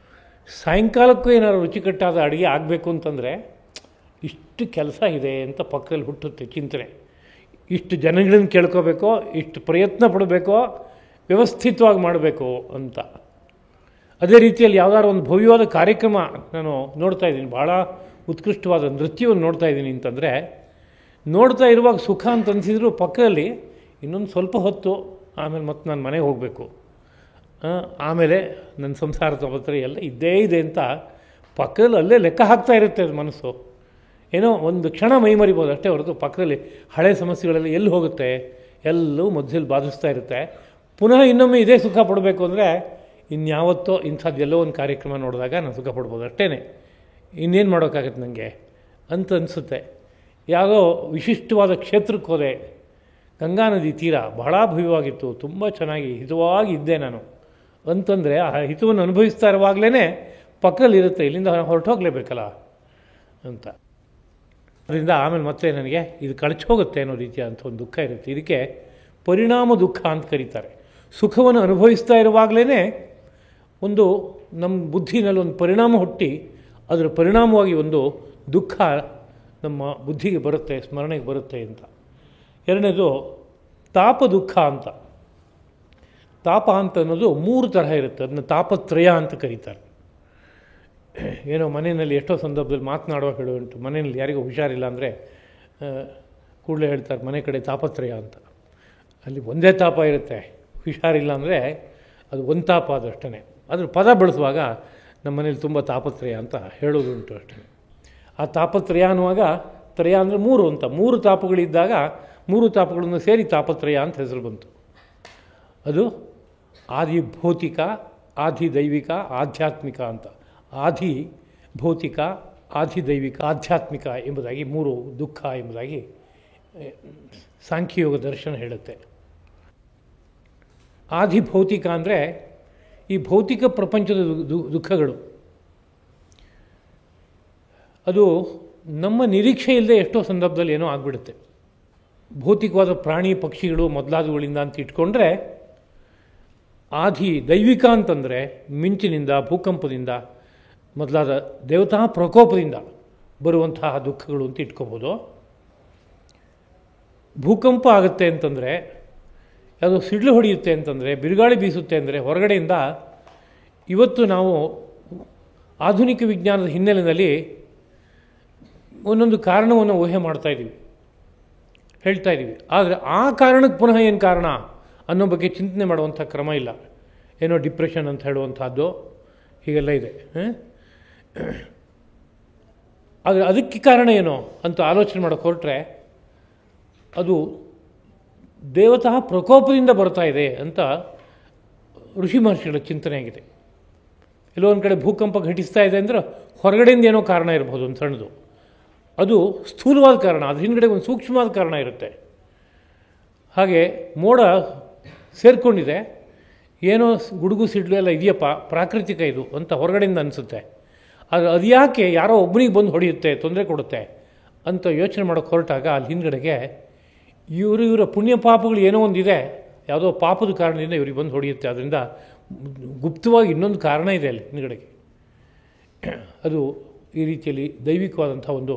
ಸಾಯಂಕಾಲಕ್ಕೂ ಏನಾದ್ರು ರುಚಿಕಟ್ಟಾದ ಅಡುಗೆ ಆಗಬೇಕು ಅಂತಂದರೆ ಇಷ್ಟು ಕೆಲಸ ಇದೆ ಅಂತ ಪಕ್ಕದಲ್ಲಿ ಹುಟ್ಟುತ್ತೆ ಚಿಂತನೆ. ಇಷ್ಟು ಜನಗಳನ್ನ ಕೇಳ್ಕೋಬೇಕೋ, ಇಷ್ಟು ಪ್ರಯತ್ನ ಪಡಬೇಕೋ, ವ್ಯವಸ್ಥಿತವಾಗಿ ಮಾಡಬೇಕು ಅಂತ. ಅದೇ ರೀತಿಯಲ್ಲಿ ಯಾವುದಾದ್ರು ಒಂದು ಭವ್ಯವಾದ ಕಾರ್ಯಕ್ರಮ ನಾನು ನೋಡ್ತಾ ಇದ್ದೀನಿ, ಭಾಳ ಉತ್ಕೃಷ್ಟವಾದ ನೃತ್ಯವನ್ನು ನೋಡ್ತಾ ಇದ್ದೀನಿ ಅಂತಂದರೆ, ನೋಡ್ತಾ ಇರುವಾಗ ಸುಖ ಅಂತ ಅನಿಸಿದ್ರು ಪಕ್ಕದಲ್ಲಿ ಇನ್ನೊಂದು ಸ್ವಲ್ಪ ಹೊತ್ತು ಆಮೇಲೆ ಮತ್ತೆ ನಾನು ಮನೆಗೆ ಹೋಗಬೇಕು, ಆಮೇಲೆ ನನ್ನ ಸಂಸಾರ ತೊಗೊಳ್ತಾರೆ ಎಲ್ಲ ಇದ್ದೇ ಇದೆ ಅಂತ ಪಕ್ಕದಲ್ಲಿ ಅಲ್ಲೇ ಲೆಕ್ಕ ಹಾಕ್ತಾ ಇರುತ್ತೆ ಅದು ಮನಸ್ಸು. ಏನೋ ಒಂದು ಕ್ಷಣ ಮೈ ಮರಿಬೋದು ಅಷ್ಟೇ ಹೊರತು ಪಕ್ಕದಲ್ಲಿ ಹಳೆ ಸಮಸ್ಯೆಗಳೆಲ್ಲ ಎಲ್ಲಿ ಹೋಗುತ್ತೆ, ಎಲ್ಲವೂ ಮಧ್ಯದಲ್ಲಿ ಬಾಧಿಸ್ತಾ ಇರುತ್ತೆ. ಪುನಃ ಇನ್ನೊಮ್ಮೆ ಇದೇ ಸುಖ ಪಡಬೇಕು ಅಂದರೆ ಇನ್ಯಾವತ್ತೋ ಇಂಥದ್ದೆಲ್ಲೋ ಒಂದು ಕಾರ್ಯಕ್ರಮ ನೋಡಿದಾಗ ನಾನು ಸುಖ ಪಡ್ಬೋದು ಅಷ್ಟೇ. ಇನ್ನೇನು ಮಾಡೋಕ್ಕಾಗತ್ತೆ ನನಗೆ ಅಂತ ಅನಿಸುತ್ತೆ. ಯಾವುದೋ ವಿಶಿಷ್ಟವಾದ ಕ್ಷೇತ್ರಕ್ಕೆ ಹೋದೆ, ಗಂಗಾ ನದಿ ತೀರ ಬಹಳ ಭವ್ಯವಾಗಿತ್ತು, ತುಂಬ ಚೆನ್ನಾಗಿ ಹಿತವಾಗಿ ಇದ್ದೆ ನಾನು ಅಂತಂದರೆ ಆ ಹಿತವನ್ನು ಅನುಭವಿಸ್ತಾ ಇರುವಾಗಲೇ ಪಕ್ಕದಲ್ಲಿರುತ್ತೆ, ಇಲ್ಲಿಂದ ಹೊರಟೋಗ್ಲೇಬೇಕಲ್ಲ ಅಂತ. ಅದರಿಂದ ಆಮೇಲೆ ಮತ್ತೆ ನನಗೆ ಇದು ಕಳಚಿ ಹೋಗುತ್ತೆ ಅನ್ನೋ ರೀತಿಯಾದಂಥ ಒಂದು ದುಃಖ ಇರುತ್ತೆ. ಇದಕ್ಕೆ ಪರಿಣಾಮ ದುಃಖ ಅಂತ ಕರೀತಾರೆ. ಸುಖವನ್ನು ಅನುಭವಿಸ್ತಾ ಇರುವಾಗಲೇ ಒಂದು ನಮ್ಮ ಬುದ್ಧಿನಲ್ಲಿ ಒಂದು ಪರಿಣಾಮ ಹುಟ್ಟಿ ಅದರ ಪರಿಣಾಮವಾಗಿ ಒಂದು ದುಃಖ ನಮ್ಮ ಬುದ್ಧಿಗೆ ಬರುತ್ತೆ, ಸ್ಮರಣೆಗೆ ಬರುತ್ತೆ ಅಂತ. ಎರಡನೇದು ತಾಪ ದುಃಖ ಅಂತ. ತಾಪ ಅಂತ ಅನ್ನೋದು 3 ತರಹ ಇರುತ್ತೆ. ಅದನ್ನ ತಾಪತ್ರಯ ಅಂತ ಕರೀತಾರೆ. ಏನೋ ಮನೆಯಲ್ಲಿ ಎಷ್ಟೋ ಸಂದರ್ಭದಲ್ಲಿ ಮಾತನಾಡುವ ಹೇಳುವಂಟು, ಮನೆಯಲ್ಲಿ ಯಾರಿಗೂ ಹುಷಾರಿಲ್ಲ ಅಂದರೆ ಕೂಡಲೇ ಹೇಳ್ತಾರೆ ಮನೆ ಕಡೆ ತಾಪತ್ರಯ ಅಂತ. ಅಲ್ಲಿ ಒಂದೇ ತಾಪ ಇರುತ್ತೆ, ಹುಷಾರಿಲ್ಲ ಅಂದರೆ ಅದು ಒಂದು ತಾಪ ಅದಷ್ಟೇ. ಅದ್ರ ಪದ ಬಳಸುವಾಗ ನಮ್ಮ ಮನೇಲಿ ತುಂಬ ತಾಪತ್ರಯ ಅಂತ ಹೇಳೋದುಂಟು ಅಷ್ಟೇ. ಆ ತಾಪತ್ರಯ ಅನ್ನುವಾಗ ತ್ರಯ ಅಂದರೆ 3 ಅಂತ, 3 ತಾಪಗಳಿದ್ದಾಗ 3 ತಾಪಗಳನ್ನು ಸೇರಿ ತಾಪತ್ರಯ ಅಂತ ಹೆಸರು ಬಂತು. ಅದು ಆದಿ ಭೌತಿಕ, ಆದಿ ದೈವಿಕ, ಆಧ್ಯಾತ್ಮಿಕ ಅಂತ. ಆದಿ ಭೌತಿಕ, ಆದಿ ದೈವಿಕ, ಆಧ್ಯಾತ್ಮಿಕ ಎಂಬುದಾಗಿ 3 ದುಃಖ ಎಂಬುದಾಗಿ ಸಾಂಖ್ಯಯೋಗ ದರ್ಶನ ಹೇಳುತ್ತೆ. ಆದಿ ಭೌತಿಕ ಅಂದರೆ ಈ ಭೌತಿಕ ಪ್ರಪಂಚದ ದುಃಖಗಳು. ಅದು ನಮ್ಮ ನಿರೀಕ್ಷೆ ಇಲ್ಲದೆ ಎಷ್ಟೋ ಸಂದರ್ಭದಲ್ಲಿ ಏನೋ ಆಗಿಬಿಡುತ್ತೆ. ಭೌತಿಕವಾದ ಪ್ರಾಣಿ ಪಕ್ಷಿಗಳು ಮೊದಲಾದವುಗಳಿಂದ ಅಂತ ಇಟ್ಕೊಂಡ್ರೆ, ಆದಿ ದೈವಿಕ ಅಂತಂದರೆ ಮಿಂಚಿನಿಂದ, ಭೂಕಂಪದಿಂದ ಮೊದಲಾದ ದೇವತಾ ಪ್ರಕೋಪದಿಂದ ಬರುವಂತಹ ದುಃಖಗಳು ಅಂತ ಇಟ್ಕೋಬೋದು. ಭೂಕಂಪ ಆಗುತ್ತೆ ಅಂತಂದರೆ, ಯಾವುದೋ ಸಿಡ್ಲು ಹೊಡೆಯುತ್ತೆ ಅಂತಂದರೆ, ಬಿರುಗಾಳಿ ಬೀಸುತ್ತೆ ಅಂದರೆ ಹೊರಗಡೆಯಿಂದ ಇವತ್ತು ನಾವು ಆಧುನಿಕ ವಿಜ್ಞಾನದ ಹಿನ್ನೆಲೆಯಲ್ಲಿ ಒಂದೊಂದು ಕಾರಣವನ್ನು ಊಹೆ ಮಾಡ್ತಾಯಿದ್ದೀವಿ, ಹೇಳ್ತಾ ಇದ್ದೀವಿ. ಆದರೆ ಆ ಕಾರಣಕ್ಕೆ ಪುನಃ ಏನು ಕಾರಣ ಅನ್ನೋ ಬಗ್ಗೆ ಚಿಂತನೆ ಮಾಡುವಂಥ ಕ್ರಮ ಇಲ್ಲ. ಏನೋ ಡಿಪ್ರೆಷನ್ ಅಂತ ಹೇಳುವಂಥದ್ದು ಹೀಗೆಲ್ಲ ಇದೆ. ಆದರೆ ಅದಕ್ಕೆ ಕಾರಣ ಏನೋ ಅಂತ ಆಲೋಚನೆ ಮಾಡೋಕ್ಕೆ ಹೊರಟ್ರೆ ಅದು ದೇವತಾ ಪ್ರಕೋಪದಿಂದ ಬರ್ತಾ ಇದೆ ಅಂತ ಋಷಿ ಮಹರ್ಷಿಗಳ ಚಿಂತನೆ ಆಗಿದೆ. ಎಲ್ಲೋ ಒಂದು ಕಡೆ ಭೂಕಂಪ ಘಟಿಸ್ತಾ ಇದೆ ಅಂದರೆ ಹೊರಗಡೆಯಿಂದ ಏನೋ ಕಾರಣ ಇರ್ಬೋದು, ಒಂದು ಸಣ್ಣದು. ಅದು ಸ್ಥೂಲವಾದ ಕಾರಣ, ಅದ್ರ ಹಿಂದ್ಗಡೆ ಒಂದು ಸೂಕ್ಷ್ಮವಾದ ಕಾರಣ ಇರುತ್ತೆ. ಹಾಗೆ ಮೋಡ ಸೇರಿಕೊಂಡಿದೆ, ಏನೋ ಗುಡುಗು ಸಿಡ್ಲು ಎಲ್ಲ ಇದೆಯಪ್ಪ, ಪ್ರಾಕೃತಿಕ ಇದು ಅಂತ ಹೊರಗಡೆಯಿಂದ ಅನಿಸುತ್ತೆ. ಆದರೆ ಅದು ಯಾಕೆ ಯಾರೋ ಒಬ್ಬನಿಗೆ ಬಂದು ಹೊಡೆಯುತ್ತೆ, ತೊಂದರೆ ಕೊಡುತ್ತೆ ಅಂತ ಯೋಚನೆ ಮಾಡೋಕ್ಕೆ ಹೊರಟಾಗ ಅಲ್ಲಿ ಹಿಂದ್ಗಡೆಗೆ ಇವರ ಪುಣ್ಯ ಪಾಪಗಳು ಏನೋ ಒಂದಿದೆ, ಯಾವುದೋ ಪಾಪದ ಕಾರಣದಿಂದ ಇವ್ರಿಗೆ ಬಂದು ಹೊಡೆಯುತ್ತೆ. ಅದರಿಂದ ಗುಪ್ತವಾಗಿ ಇನ್ನೊಂದು ಕಾರಣ ಇದೆ ಅಲ್ಲಿ ಹಿಂದ್ಗಡೆಗೆ. ಅದು ಈ ರೀತಿಯಲ್ಲಿ ದೈವಿಕವಾದಂಥ ಒಂದು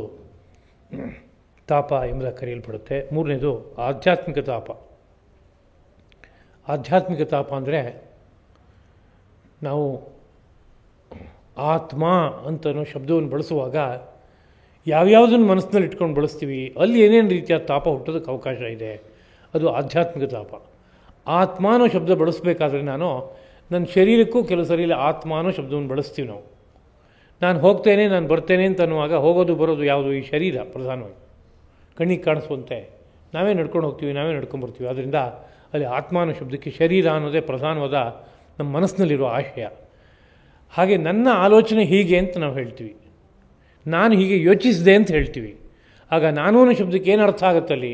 ತಾಪ ಎಂಬುದಾಗಿ ಕರೆಯಲ್ಪಡುತ್ತೆ. ಮೂರನೇದು ಆಧ್ಯಾತ್ಮಿಕ ತಾಪ. ಆಧ್ಯಾತ್ಮಿಕ ತಾಪ ಅಂದರೆ ನಾವು ಆತ್ಮ ಅಂತನೋ ಶಬ್ದವನ್ನು ಬಳಸುವಾಗ ಯಾವ್ಯಾವುದನ್ನು ಮನಸ್ಸಿನಲ್ಲಿ ಇಟ್ಕೊಂಡು ಬಳಸ್ತೀವಿ, ಅಲ್ಲಿ ಏನೇನು ರೀತಿಯ ತಾಪ ಹುಟ್ಟೋದಕ್ಕೆ ಅವಕಾಶ ಇದೆ, ಅದು ಆಧ್ಯಾತ್ಮಿಕ ತಾಪ. ಆತ್ಮ ಅನ್ನೋ ಶಬ್ದ ಬಳಸಬೇಕಾದ್ರೆ ನಾನು ನನ್ನ ಶರೀರಕ್ಕೂ ಕೆಲವು ಸರಿ ಆತ್ಮ ಅನ್ನೋ ಶಬ್ದವನ್ನು ಬಳಸ್ತೀವಿ ನಾವು. ನಾನು ಹೋಗ್ತೇನೆ, ನಾನು ಬರ್ತೇನೆ ಅಂತ ಅನ್ನುವಾಗ ಹೋಗೋದು ಬರೋದು ಯಾವುದು, ಈ ಶರೀರ ಪ್ರಧಾನವಾಗಿ ಕಣ್ಣಿಗೆ ಕಾಣಿಸುವಂತೆ ನಾವೇ ನಡ್ಕೊಂಡು ಹೋಗ್ತೀವಿ, ನಾವೇ ನಡ್ಕೊಂಡ್ಬರ್ತೀವಿ. ಆದ್ದರಿಂದ ಅಲ್ಲಿ ಆತ್ಮ ಅನ್ನೋ ಶಬ್ದಕ್ಕೆ ಶರೀರ ಅನ್ನೋದೇ ಪ್ರಧಾನವಾದ ನಮ್ಮ ಮನಸ್ಸಿನಲ್ಲಿರೋ ಆಶಯ. ಹಾಗೆ ನನ್ನ ಆಲೋಚನೆ ಹೀಗೆ ಅಂತ ನಾವು ಹೇಳ್ತೀವಿ, ನಾನು ಹೀಗೆ ಯೋಚಿಸಿದೆ ಅಂತ ಹೇಳ್ತೀವಿ. ಆಗ ನಾನು ಅನ್ನೋ ಶಬ್ದಕ್ಕೆ ಏನು ಅರ್ಥ ಆಗುತ್ತಲ್ಲಿ,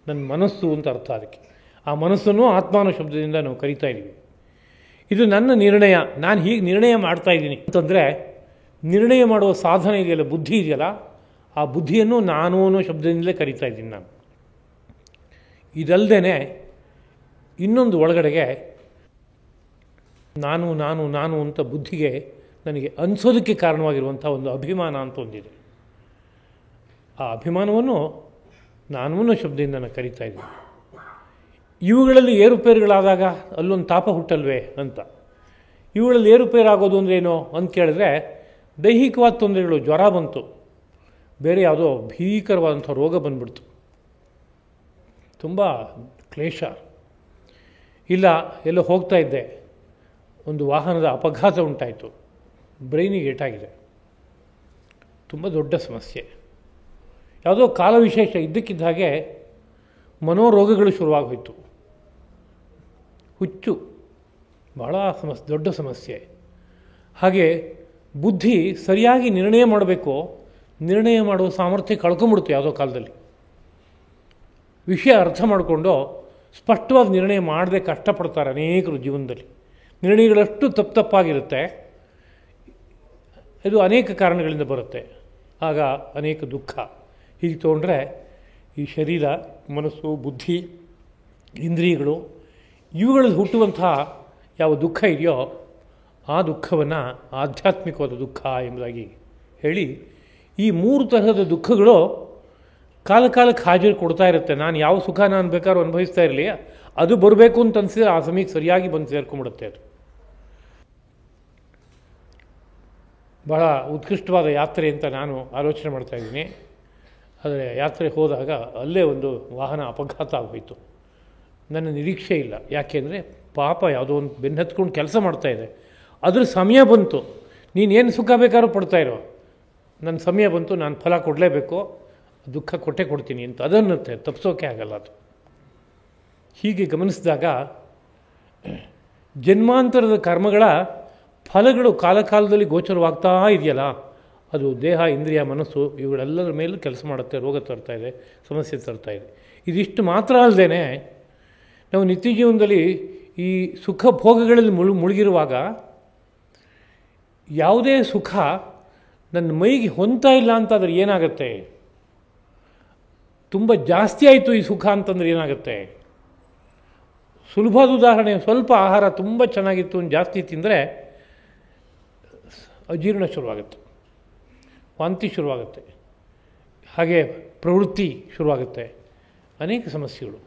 ನನ್ನ ಮನಸ್ಸು ಅಂತ ಅರ್ಥ. ಅದಕ್ಕೆ ಆ ಮನಸ್ಸನ್ನು ಆತ್ಮ ಅನ್ನೋ ಶಬ್ದದಿಂದ ನಾವು ಕರಿತಾ ಇದ್ದೀವಿ. ಇದು ನನ್ನ ನಿರ್ಣಯ, ನಾನು ಹೀಗೆ ನಿರ್ಣಯ ಮಾಡ್ತಾಯಿದ್ದೀನಿ ಅಂತಂದರೆ ನಿರ್ಣಯ ಮಾಡುವ ಸಾಧನ ಇದೆಯಲ್ಲ, ಬುದ್ಧಿ ಇದೆಯಲ್ಲ, ಆ ಬುದ್ಧಿಯನ್ನು ನಾನು ಅನ್ನೋ ಶಬ್ದದಿಂದಲೇ ಕರಿತಾ ಇದ್ದೀನಿ ನಾನು. ಇದಲ್ಲದೆ ಇನ್ನೊಂದು ಒಳಗಡೆಗೆ ನಾನು ನಾನು ನಾನು ಅಂತ ಬುದ್ಧಿಗೆ ನನಗೆ ಅನಿಸೋದಕ್ಕೆ ಕಾರಣವಾಗಿರುವಂಥ ಒಂದು ಅಭಿಮಾನ ಅಂತ ಒಂದಿದೆ. ಆ ಅಭಿಮಾನವನ್ನು ನಾನು ಅನ್ನೋ ಶಬ್ದದಿಂದ ನಾನು ಕರಿತಾ ಇದ್ದೀನಿ. ಇವುಗಳಲ್ಲಿ ಏರುಪೇರುಗಳಾದಾಗ ಅಲ್ಲೊಂದು ತಾಪ ಹುಟ್ಟಲ್ವೇ ಅಂತ. ಇವುಗಳಲ್ಲಿ ಏರುಪೇರಾಗೋದು ಅಂದ್ರೇನು ಅಂತ ಕೇಳಿದ್ರೆ, ದೈಹಿಕವಾದ ತೊಂದರೆಗಳು, ಜ್ವರ ಬಂತು, ಬೇರೆ ಯಾವುದೋ ಭೀಕರವಾದಂಥ ರೋಗ ಬಂದ್ಬಿಡ್ತು, ತುಂಬ ಕ್ಲೇಶ. ಇಲ್ಲ ಎಲ್ಲೋ ಹೋಗ್ತಾ ಇದ್ದೆ, ಒಂದು ವಾಹನದ ಅಪಘಾತ ಉಂಟಾಯಿತು, ಬ್ರೈನಿಗೆ ಏಟಾಗಿದೆ, ತುಂಬ ದೊಡ್ಡ ಸಮಸ್ಯೆ. ಯಾವುದೋ ಕಾಲ ವಿಶೇಷ ಇದ್ದಕ್ಕಿದ್ದ ಹಾಗೆ ಮನೋರೋಗಗಳು ಶುರುವಾಗೋಯಿತು, ಹುಚ್ಚು, ಭಾಳ ದೊಡ್ಡ ಸಮಸ್ಯೆ. ಹಾಗೆ ಬುದ್ಧಿ ಸರಿಯಾಗಿ ನಿರ್ಣಯ ಮಾಡಬೇಕು, ನಿರ್ಣಯ ಮಾಡುವ ಸಾಮರ್ಥ್ಯ ಕಳ್ಕೊಂಬಿಡ್ತು ಯಾವುದೋ ಕಾಲದಲ್ಲಿ. ವಿಷಯ ಅರ್ಥ ಮಾಡಿಕೊಂಡು ಸ್ಪಷ್ಟವಾದ ನಿರ್ಣಯ ಮಾಡದೆ ಕಷ್ಟಪಡ್ತಾರೆ ಅನೇಕರು ಜೀವನದಲ್ಲಿ. ನಿರ್ಣಯಗಳಷ್ಟು ತಪ್ಪಾಗಿರುತ್ತೆ. ಇದು ಅನೇಕ ಕಾರಣಗಳಿಂದ ಬರುತ್ತೆ. ಆಗ ಅನೇಕ ದುಃಖ. ಹೀಗೆ ತೊಗೊಂಡ್ರೆ ಈ ಶರೀರ, ಮನಸ್ಸು, ಬುದ್ಧಿ, ಇಂದ್ರಿಯಗಳು, ಇವುಗಳಲ್ಲಿ ಹುಟ್ಟುವಂತಹ ಯಾವ ದುಃಖ ಇದೆಯೋ ಆ ದುಃಖವನ್ನು ಆಧ್ಯಾತ್ಮಿಕವಾದ ದುಃಖ ಎಂಬುದಾಗಿ ಹೇಳಿ, ಈ ಮೂರು ತರಹದ ದುಃಖಗಳು ಕಾಲಕ್ಕೆ ಹಾಜರು ಕೊಡ್ತಾ ಇರುತ್ತೆ. ನಾನು ಯಾವ ಸುಖ ನಾನು ಬೇಕಾದ್ರೂ ಅನುಭವಿಸ್ತಾ ಇರಲಿ, ಅದು ಬರಬೇಕು ಅಂತ ಅನಿಸಿದ್ರೆ ಆ ಸಮಯಕ್ಕೆ ಸರಿಯಾಗಿ ಬಂದು ಸೇರ್ಕೊಂಡ್ಬಿಡುತ್ತೆ. ಅದು ಬಹಳ ಉತ್ಕೃಷ್ಟವಾದ ಯಾತ್ರೆ ಅಂತ ನಾನು ಆಲೋಚನೆ ಮಾಡ್ತಾಯಿದ್ದೀನಿ. ಆದರೆ ಯಾತ್ರೆ ಹೋದಾಗ ಅಲ್ಲೇ ಒಂದು ವಾಹನ ಅಪಘಾತ ಆಗೋಯಿತು. ನನ್ನ ನಿರೀಕ್ಷೆ ಇಲ್ಲ, ಯಾಕೆಂದರೆ ಪಾಪ ಯಾವುದೋ ಒಂದು ಬೆನ್ನು ಹತ್ಕೊಂಡು ಕೆಲಸ ಮಾಡ್ತಾಯಿದೆ, ಅದ್ರ ಸಮಯ ಬಂತು, ನೀನೇನು ಸುಖ ಬೇಕಾದ್ರೂ ಪಡ್ತಾ ಇರೋ, ನನ್ನ ಸಮಯ ಬಂತು, ನಾನು ಫಲ ಕೊಡಲೇಬೇಕು, ದುಃಖ ಕೊಟ್ಟೇ ಕೊಡ್ತೀನಿ ಅಂತ ಅದನ್ನುತ್ತೆ, ತಪ್ಪಿಸೋಕೆ ಆಗಲ್ಲ ಅದು. ಹೀಗೆ ಗಮನಿಸಿದಾಗ ಜನ್ಮಾಂತರದ ಕರ್ಮಗಳ ಫಲಗಳು ಕಾಲಕಾಲದಲ್ಲಿ ಗೋಚರವಾಗ್ತಾ ಇದೆಯಲ್ಲ, ಅದು ದೇಹ, ಇಂದ್ರಿಯ, ಮನಸ್ಸು ಇವುಗಳೆಲ್ಲರ ಮೇಲೂ ಕೆಲಸ ಮಾಡುತ್ತೆ, ರೋಗ ತರ್ತಾ ಇದೆ, ಸಮಸ್ಯೆ ತರ್ತಾ ಇದೆ. ಇದಿಷ್ಟು ಮಾತ್ರ ಅಲ್ಲದೆ ನಾವು ನಿತ್ಯ ಜೀವನದಲ್ಲಿ ಈ ಸುಖ ಭೋಗಗಳಲ್ಲಿ ಮುಳುಗಿರುವಾಗ ಯಾವುದೇ ಸುಖ ನನ್ನ ಮೈಗೆ ಹೊಂತಾ ಇಲ್ಲ ಅಂತಾದರೆ ಏನಾಗುತ್ತೆ, ತುಂಬ ಜಾಸ್ತಿ ಆಯಿತು ಈ ಸುಖ ಅಂತಂದರೆ ಏನಾಗುತ್ತೆ. ಸುಲಭವಾದ ಉದಾಹರಣೆ, ಸ್ವಲ್ಪ ಆಹಾರ ತುಂಬ ಚೆನ್ನಾಗಿತ್ತು ಜಾಸ್ತಿ ತಿಂದರೆ ಅಜೀರ್ಣ ಶುರುವಾಗುತ್ತೆ, ವಾಂತಿ ಶುರುವಾಗುತ್ತೆ, ಹಾಗೆ ಪ್ರವೃತ್ತಿ ಶುರುವಾಗುತ್ತೆ, ಅನೇಕ ಸಮಸ್ಯೆಗಳು.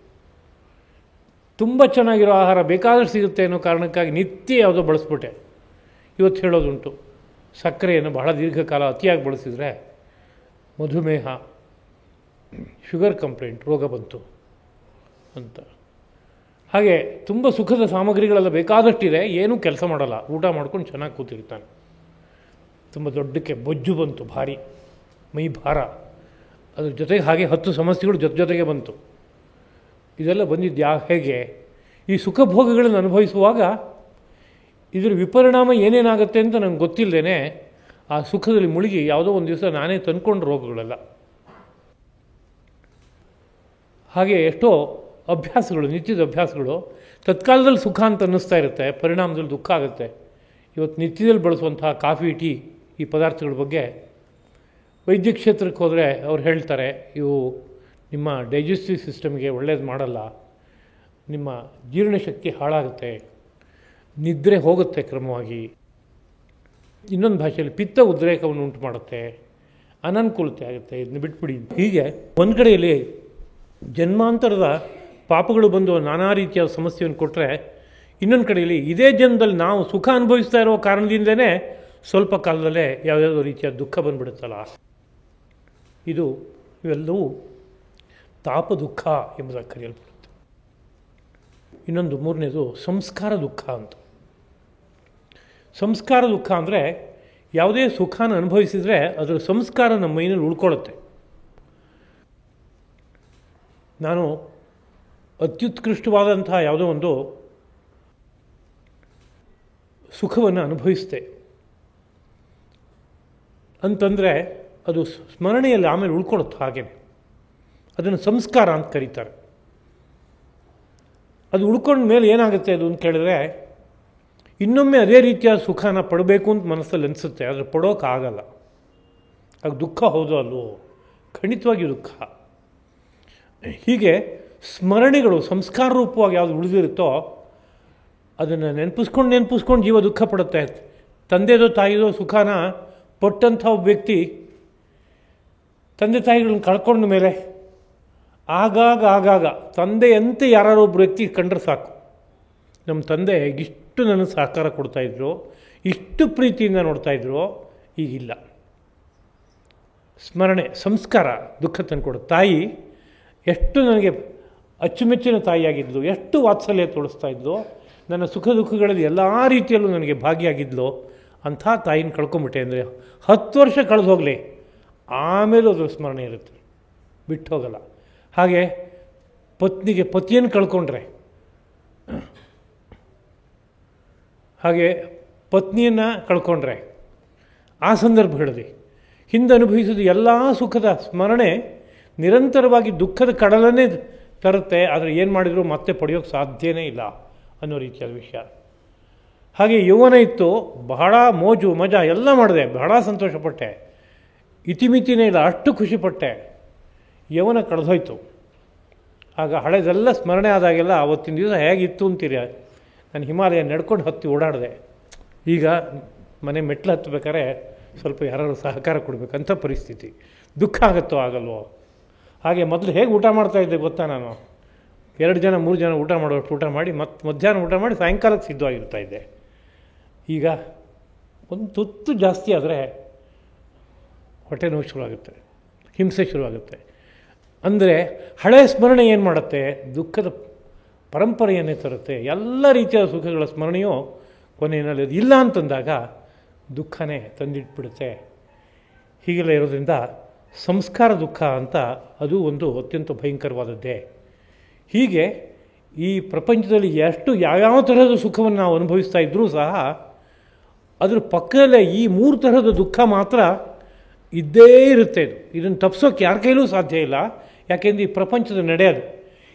ತುಂಬ ಚೆನ್ನಾಗಿರೋ ಆಹಾರ ಬೇಕಾದಷ್ಟು ಸಿಗುತ್ತೆ ಅನ್ನೋ ಕಾರಣಕ್ಕಾಗಿ ನಿತ್ಯ ಯಾವುದೋ ಬಳಸ್ಬಿಟ್ಟೆ. ಇವತ್ತು ಹೇಳೋದುಂಟು, ಸಕ್ಕರೆಯನ್ನು ಬಹಳ ದೀರ್ಘಕಾಲ ಅತಿಯಾಗಿ ಬಳಸಿದರೆ ಮಧುಮೇಹ, ಶುಗರ್ ಕಂಪ್ಲೇಂಟ್ ರೋಗ ಬಂತು ಅಂತ. ಹಾಗೆ ತುಂಬ ಸುಖದ ಸಾಮಗ್ರಿಗಳೆಲ್ಲ ಬೇಕಾದಷ್ಟಿದೆ, ಏನೂ ಕೆಲಸ ಮಾಡಲ್ಲ, ಊಟ ಮಾಡ್ಕೊಂಡು ಚೆನ್ನಾಗಿ ಕೂತಿರ್ತಾನೆ. ತುಂಬ ದೊಡ್ಡಕ್ಕೆ ಬೊಜ್ಜು ಬಂತು, ಭಾರಿ ಮೈ ಭಾರ, ಅದ್ರ ಜೊತೆಗೆ ಹಾಗೆ 10 ಸಮಸ್ಯೆಗಳು ಜೊತೆಗೆ ಬಂತು. ಇದೆಲ್ಲ ಬಂದಿದ್ದು ಹೇಗೆ? ಈ ಸುಖ ಭೋಗಗಳನ್ನು ಅನುಭವಿಸುವಾಗ ಇದರ ವಿಪರಿಣಾಮ ಏನೇನಾಗುತ್ತೆ ಅಂತ ನನಗೆ ಗೊತ್ತಿಲ್ಲದೇನೆ ಆ ಸುಖದಲ್ಲಿ ಮುಳುಗಿ ಯಾವುದೋ ಒಂದು ದಿವಸ ನಾನೇ ತಂದ್ಕೊಂಡು ರೋಗಗಳೆಲ್ಲ. ಹಾಗೆ ಎಷ್ಟೋ ಅಭ್ಯಾಸಗಳು, ನಿತ್ಯದ ಅಭ್ಯಾಸಗಳು ತತ್ಕಾಲದಲ್ಲಿ ಸುಖ ಅಂತ ಅನ್ನಿಸ್ತಾ ಇರುತ್ತೆ, ಪರಿಣಾಮದಲ್ಲಿ ದುಃಖ ಆಗುತ್ತೆ. ಇವತ್ತು ನಿತ್ಯದಲ್ಲಿ ಬಳಸುವಂತಹ ಕಾಫಿ, ಟೀ ಈ ಪದಾರ್ಥಗಳ ಬಗ್ಗೆ ವೈದ್ಯ ಕ್ಷೇತ್ರಕ್ಕೆ ಹೋದರೆ ಅವ್ರು ಹೇಳ್ತಾರೆ, ಇವು ನಿಮ್ಮ ಡೈಜೆಸ್ಟಿವ್ ಸಿಸ್ಟಮ್ಗೆ ಒಳ್ಳೇದು ಮಾಡಲ್ಲ, ನಿಮ್ಮ ಜೀರ್ಣಶಕ್ತಿ ಹಾಳಾಗುತ್ತೆ, ನಿದ್ರೆ ಹೋಗುತ್ತೆ ಕ್ರಮವಾಗಿ, ಇನ್ನೊಂದು ಭಾಷೆಯಲ್ಲಿ ಪಿತ್ತ ಉದ್ರೇಕವನ್ನು ಉಂಟು ಮಾಡುತ್ತೆ, ಅನನುಕೂಲತೆ ಆಗುತ್ತೆ, ಇದನ್ನ ಬಿಟ್ಬಿಡಿ. ಹೀಗೆ ಒಂದು ಕಡೆಯಲ್ಲಿ ಜನ್ಮಾಂತರದ ಪಾಪಗಳು ಬಂದು ನಾನಾ ರೀತಿಯ ಸಮಸ್ಯೆಯನ್ನು ಕೊಟ್ಟರೆ, ಇನ್ನೊಂದು ಕಡೆಯಲ್ಲಿ ಇದೇ ಜನ್ಮದಲ್ಲಿ ನಾವು ಸುಖ ಅನುಭವಿಸ್ತಾ ಇರೋ ಕಾರಣದಿಂದಲೇ ಸ್ವಲ್ಪ ಕಾಲದಲ್ಲೇ ಯಾವುದಾದ್ರೂ ರೀತಿಯ ದುಃಖ ಬಂದುಬಿಡುತ್ತಲ್ಲ, ಇವೆಲ್ಲವೂ ತಾಪ ದುಃಖ ಎಂಬುದಾಗಿ ಕರೆಯಲ್ಪಡುತ್ತೆ. ಇನ್ನೊಂದು ಮೂರನೇದು ಸಂಸ್ಕಾರ ದುಃಖ ಅಂತ. ಸಂಸ್ಕಾರ ದುಃಖ ಅಂದರೆ ಯಾವುದೇ ಸುಖನ ಅನುಭವಿಸಿದರೆ ಅದರ ಸಂಸ್ಕಾರ ನಮ್ಮ ಮೈನಲ್ಲಿ ಉಳ್ಕೊಳ್ಳುತ್ತೆ. ನಾನು ಅತ್ಯುತ್ಕೃಷ್ಟವಾದಂತಹ ಯಾವುದೋ ಒಂದು ಸುಖವನ್ನು ಅನುಭವಿಸಿದೆ ಅಂತಂದರೆ ಅದು ಸ್ಮರಣೆಯಲ್ಲಿ ಆಮೇಲೆ ಉಳ್ಕೊಳ್ಳುತ್ತೆ. ಹಾಗೆ ಅದನ್ನು ಸಂಸ್ಕಾರ ಅಂತ ಕರೀತಾರೆ. ಅದು ಉಳ್ಕೊಂಡ ಮೇಲೆ ಏನಾಗುತ್ತೆ ಅದು ಅಂತ ಕೇಳಿದ್ರೆ, ಇನ್ನೊಮ್ಮೆ ಅದೇ ರೀತಿಯ ಸುಖನ ಪಡಬೇಕು ಅಂತ ಮನಸ್ಸಲ್ಲಿ ಅನಿಸುತ್ತೆ, ಆದರೆ ಪಡೋಕ್ಕಾಗಲ್ಲ. ಆಗ ದುಃಖ ಹೌದು ಅಲ್ವೋ? ಖಂಡಿತವಾಗಿ ದುಃಖ. ಹೀಗೆ ಸ್ಮರಣೆಗಳು ಸಂಸ್ಕಾರ ರೂಪವಾಗಿ ಯಾವುದು ಉಳಿದಿರುತ್ತೋ ಅದನ್ನು ನೆನಪಿಸ್ಕೊಂಡು ಜೀವ ದುಃಖ ಪಡುತ್ತೆ. ತಂದೆದೋ ತಾಯಿದೋ ಸುಖನ ಪಟ್ಟಂಥ ಒಬ್ಬ ವ್ಯಕ್ತಿ ತಂದೆ ತಾಯಿಗಳನ್ನ ಕಳ್ಕೊಂಡ ಮೇಲೆ ಆಗಾಗ ತಂದೆಯಂತೆ ಯಾರು ಒಬ್ಬರು ವ್ಯಕ್ತಿ ಕಂಡ್ರೆ ಸಾಕು, ನಮ್ಮ ತಂದೆ ಇಷ್ಟು ನನಗೆ ಸಹಕಾರ ಕೊಡ್ತಾಯಿದ್ರು, ಇಷ್ಟು ಪ್ರೀತಿಯಿಂದ ನೋಡ್ತಾಯಿದ್ರು, ಈಗಿಲ್ಲ. ಸ್ಮರಣೆ ಸಂಸ್ಕಾರ ದುಃಖ ತಂದುಕೊಡುತ್ತೆ. ತಾಯಿ ಎಷ್ಟು ನನಗೆ ಅಚ್ಚುಮೆಚ್ಚಿನ ತಾಯಿಯಾಗಿದ್ಲು, ಎಷ್ಟು ವಾತ್ಸಲ್ಯ ತೋರಿಸ್ತಾ ಇದ್ಲು, ನನ್ನ ಸುಖ ದುಃಖಗಳಲ್ಲಿ ಎಲ್ಲ ರೀತಿಯಲ್ಲೂ ನನಗೆ ಭಾಗಿಯಾಗಿದ್ಲು, ಅಂಥ ತಾಯಿನ ಕಳ್ಕೊಂಬಿಟ್ಟೆ ಅಂದರೆ 10 ವರ್ಷ ಕಳೆದು ಹೋಗಲಿ, ಆಮೇಲೂ ಅದರ ಸ್ಮರಣೆ ಇರುತ್ತೆ, ಬಿಟ್ಟು ಹೋಗಲ್ಲ. ಹಾಗೆ ಪತಿಯನ್ನು ಕಳ್ಕೊಂಡ್ರೆ, ಹಾಗೆ ಪತ್ನಿಯನ್ನು ಕಳ್ಕೊಂಡ್ರೆ, ಆ ಸಂದರ್ಭಗಳಲ್ಲಿ ಹಿಂದೆ ಅನುಭವಿಸಿದ ಎಲ್ಲ ಸುಖದ ಸ್ಮರಣೆ ನಿರಂತರವಾಗಿ ದುಃಖದ ಕಡಲನ್ನೇ ತರುತ್ತೆ. ಆದರೆ ಏನು ಮಾಡಿದರೂ ಮತ್ತೆ ಪಡೆಯೋಕ್ಕೆ ಸಾಧ್ಯನೇ ಇಲ್ಲ ಅನ್ನೋ ರೀತಿಯಾದ ವಿಷಯ. ಹಾಗೆ ಯೌವನ ಇತ್ತು, ಬಹಳ ಮೋಜು ಮಜಾ ಎಲ್ಲ ಮಾಡಿದೆ, ಬಹಳ ಸಂತೋಷಪಟ್ಟೆ, ಇತಿಮಿತಿನೇ ಇಲ್ಲ, ಅಷ್ಟು ಖುಷಿಪಟ್ಟೆ. ಯೌವನ ಕಳೆದೋಯ್ತು. ಆಗ ಹಳೆದೆಲ್ಲ ಸ್ಮರಣೆ ಆದಾಗೆಲ್ಲ ಆವತ್ತಿನ ದಿವಸ ಹೇಗಿತ್ತು ಅಂತೀರಿ, ನಾನು ಹಿಮಾಲಯ ನಡ್ಕೊಂಡು ಹತ್ತಿ ಓಡಾಡಿದೆ, ಈಗ ಮನೆ ಮೆಟ್ಲು ಹತ್ತಬೇಕಾದ್ರೆ ಸ್ವಲ್ಪ ಯಾರು ಸಹಕಾರ ಕೊಡಬೇಕಂತ ಪರಿಸ್ಥಿತಿ. ದುಃಖ ಆಗುತ್ತೋ ಆಗಲ್ವೋ? ಹಾಗೆ ಮೊದಲು ಹೇಗೆ ಊಟ ಮಾಡ್ತಾಯಿದ್ದೆ ಗೊತ್ತಾ, ನಾನು 2 ಜನ 3 ಜನ ಊಟ ಮಾಡೋಷ್ಟು ಊಟ ಮಾಡಿ ಮಧ್ಯಾಹ್ನ ಊಟ ಮಾಡಿ ಸಾಯಂಕಾಲಕ್ಕೆ ಸಿದ್ಧವಾಗಿರ್ತಾಯಿದ್ದೆ. ಈಗ ಒಂದು ತುತ್ತು ಜಾಸ್ತಿ ಆದರೆ ಹೊಟ್ಟೆ ನೋವು ಶುರುವಾಗುತ್ತೆ, ಹಿಂಸೆ ಶುರುವಾಗುತ್ತೆ. ಅಂದರೆ ಹಳೆಯ ಸ್ಮರಣೆ ಏನು ಮಾಡುತ್ತೆ, ದುಃಖದ ಪರಂಪರೆಯನ್ನೇ ತರುತ್ತೆ. ಎಲ್ಲ ರೀತಿಯ ಸುಖಗಳ ಸ್ಮರಣೆಯು ಕೊನೆಯಲ್ಲಿ ಇಲ್ಲ ಅಂತಂದಾಗ ದುಃಖನೇ ತಂದಿಟ್ಬಿಡುತ್ತೆ. ಹೀಗೆಲ್ಲ ಇರೋದ್ರಿಂದ ಸಂಸ್ಕಾರ ದುಃಖ ಅಂತ ಅದು ಒಂದು ಅತ್ಯಂತ ಭಯಂಕರವಾದದ್ದೇ. ಹೀಗೆ ಈ ಪ್ರಪಂಚದಲ್ಲಿ ಯಾವ್ಯಾವ ತರಹದ ಸುಖವನ್ನು ನಾವು ಅನುಭವಿಸ್ತಾ ಇದ್ದರೂ ಸಹ ಅದ್ರ ಪಕ್ಕದಲ್ಲೇ ಈ 3 ತರಹದ ದುಃಖ ಮಾತ್ರ ಇದ್ದೇ ಇರುತ್ತೆ. ಇದನ್ನು ತಪ್ಪಿಸೋಕ್ಕೆ ಯಾರ ಕೈಲೂ ಸಾಧ್ಯ ಇಲ್ಲ. ಯಾಕೆಂದರೆ ಈ ಪ್ರಪಂಚದ ನಡೆ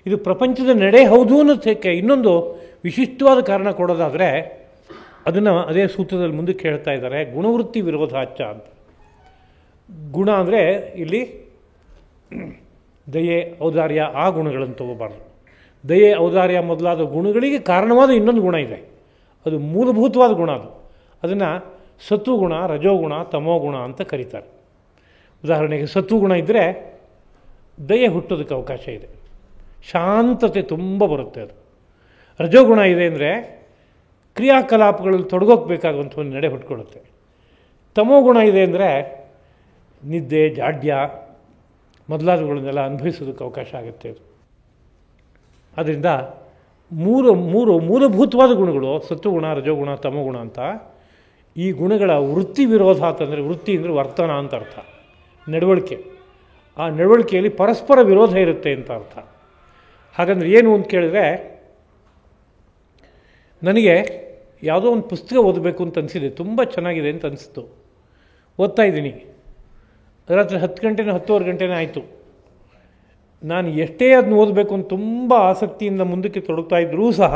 ಇದು ಪ್ರಪಂಚದ ನಡೆ ಹೌದು ಅನ್ನೋದಕ್ಕೆ ಇನ್ನೊಂದು ವಿಶಿಷ್ಟವಾದ ಕಾರಣ ಕೊಡೋದಾದರೆ ಅದನ್ನು ಅದೇ ಸೂತ್ರದಲ್ಲಿ ಮುಂದಕ್ಕೆ ಹೇಳ್ತಾ ಇದ್ದಾರೆ, ಗುಣವೃತ್ತಿ ವಿರೋಧಾಚ ಅಂತ. ಗುಣ ಅಂದರೆ ಇಲ್ಲಿ ದಯೆ ಔದಾರ್ಯ ಆ ಗುಣಗಳನ್ನು ತಗೋಬಾರ್ದು. ದಯೆ ಔದಾರ್ಯ ಮೊದಲಾದ ಗುಣಗಳಿಗೆ ಕಾರಣವಾದ ಇನ್ನೊಂದು ಗುಣ ಇದೆ, ಅದು ಮೂಲಭೂತವಾದ ಗುಣ. ಅದನ್ನು ಸತ್ವಗುಣ, ರಜೋಗುಣ, ತಮೋಗುಣ ಅಂತ ಕರೀತಾರೆ. ಉದಾಹರಣೆಗೆ ಸತ್ವಗುಣ ಇದ್ದರೆ ದಯೆ ಹುಟ್ಟೋದಕ್ಕೆ ಅವಕಾಶ ಇದೆ, ಶಾಂತತೆ ತುಂಬ ಬರುತ್ತೆ. ಅದು ರಜೋಗುಣ ಇದೆ ಅಂದರೆ ಕ್ರಿಯಾಕಲಾಪಗಳಲ್ಲಿ ತೊಡಗೋಕ್ಕೆ ಬೇಕಾಗುವಂಥ ಒಂದು ನಡೆ ಹುಟ್ಕೊಳ್ಳುತ್ತೆ. ತಮೋಗುಣ ಇದೆ ಅಂದರೆ ನಿದ್ದೆ, ಜಾಡ್ಯ ಮೊದಲಾದವುಗಳನ್ನೆಲ್ಲ ಅನುಭವಿಸೋದಕ್ಕೆ ಅವಕಾಶ ಆಗುತ್ತೆ ಅದು. ಆದ್ದರಿಂದ ಮೂರು ಮೂಲಭೂತವಾದ ಗುಣಗಳು ಸತ್ವಗುಣ, ರಜೋಗುಣ, ತಮೋಗುಣ ಅಂತ. ಈ ಗುಣಗಳ ವೃತ್ತಿ ವಿರೋಧ ಅಂತಂದರೆ, ವೃತ್ತಿ ಅಂದರೆ ವರ್ತನ ಅಂತ ಅರ್ಥ, ನಡವಳಿಕೆ. ಆ ನಡವಳಿಕೆಯಲ್ಲಿ ಪರಸ್ಪರ ವಿರೋಧ ಇರುತ್ತೆ ಅಂತ ಅರ್ಥ. ಹಾಗಂದ್ರೆ ಏನು ಅಂತ ಕೇಳಿದ್ರೆ, ನನಗೆ ಯಾವುದೋ ಒಂದು ಪುಸ್ತಕ ಓದಬೇಕು ಅಂತ ಅನಿಸಿದೆ, ತುಂಬ ಚೆನ್ನಾಗಿದೆ ಅಂತ ಅನಿಸ್ತು. ಓದ್ತಾ ಇದ್ದೀನಿ, ರಾತ್ರಿ 10 ಗಂಟೆನೋ 10:15 ಗಂಟೆನೇ ಆಯಿತು. ನಾನು ಎಷ್ಟೇ ಅದನ್ನ ಓದಬೇಕು ಅಂತ ತುಂಬ ಆಸಕ್ತಿಯಿಂದ ಮುಂದಕ್ಕೆ ತೊಡಗ್ತಾ ಇದ್ದರೂ ಸಹ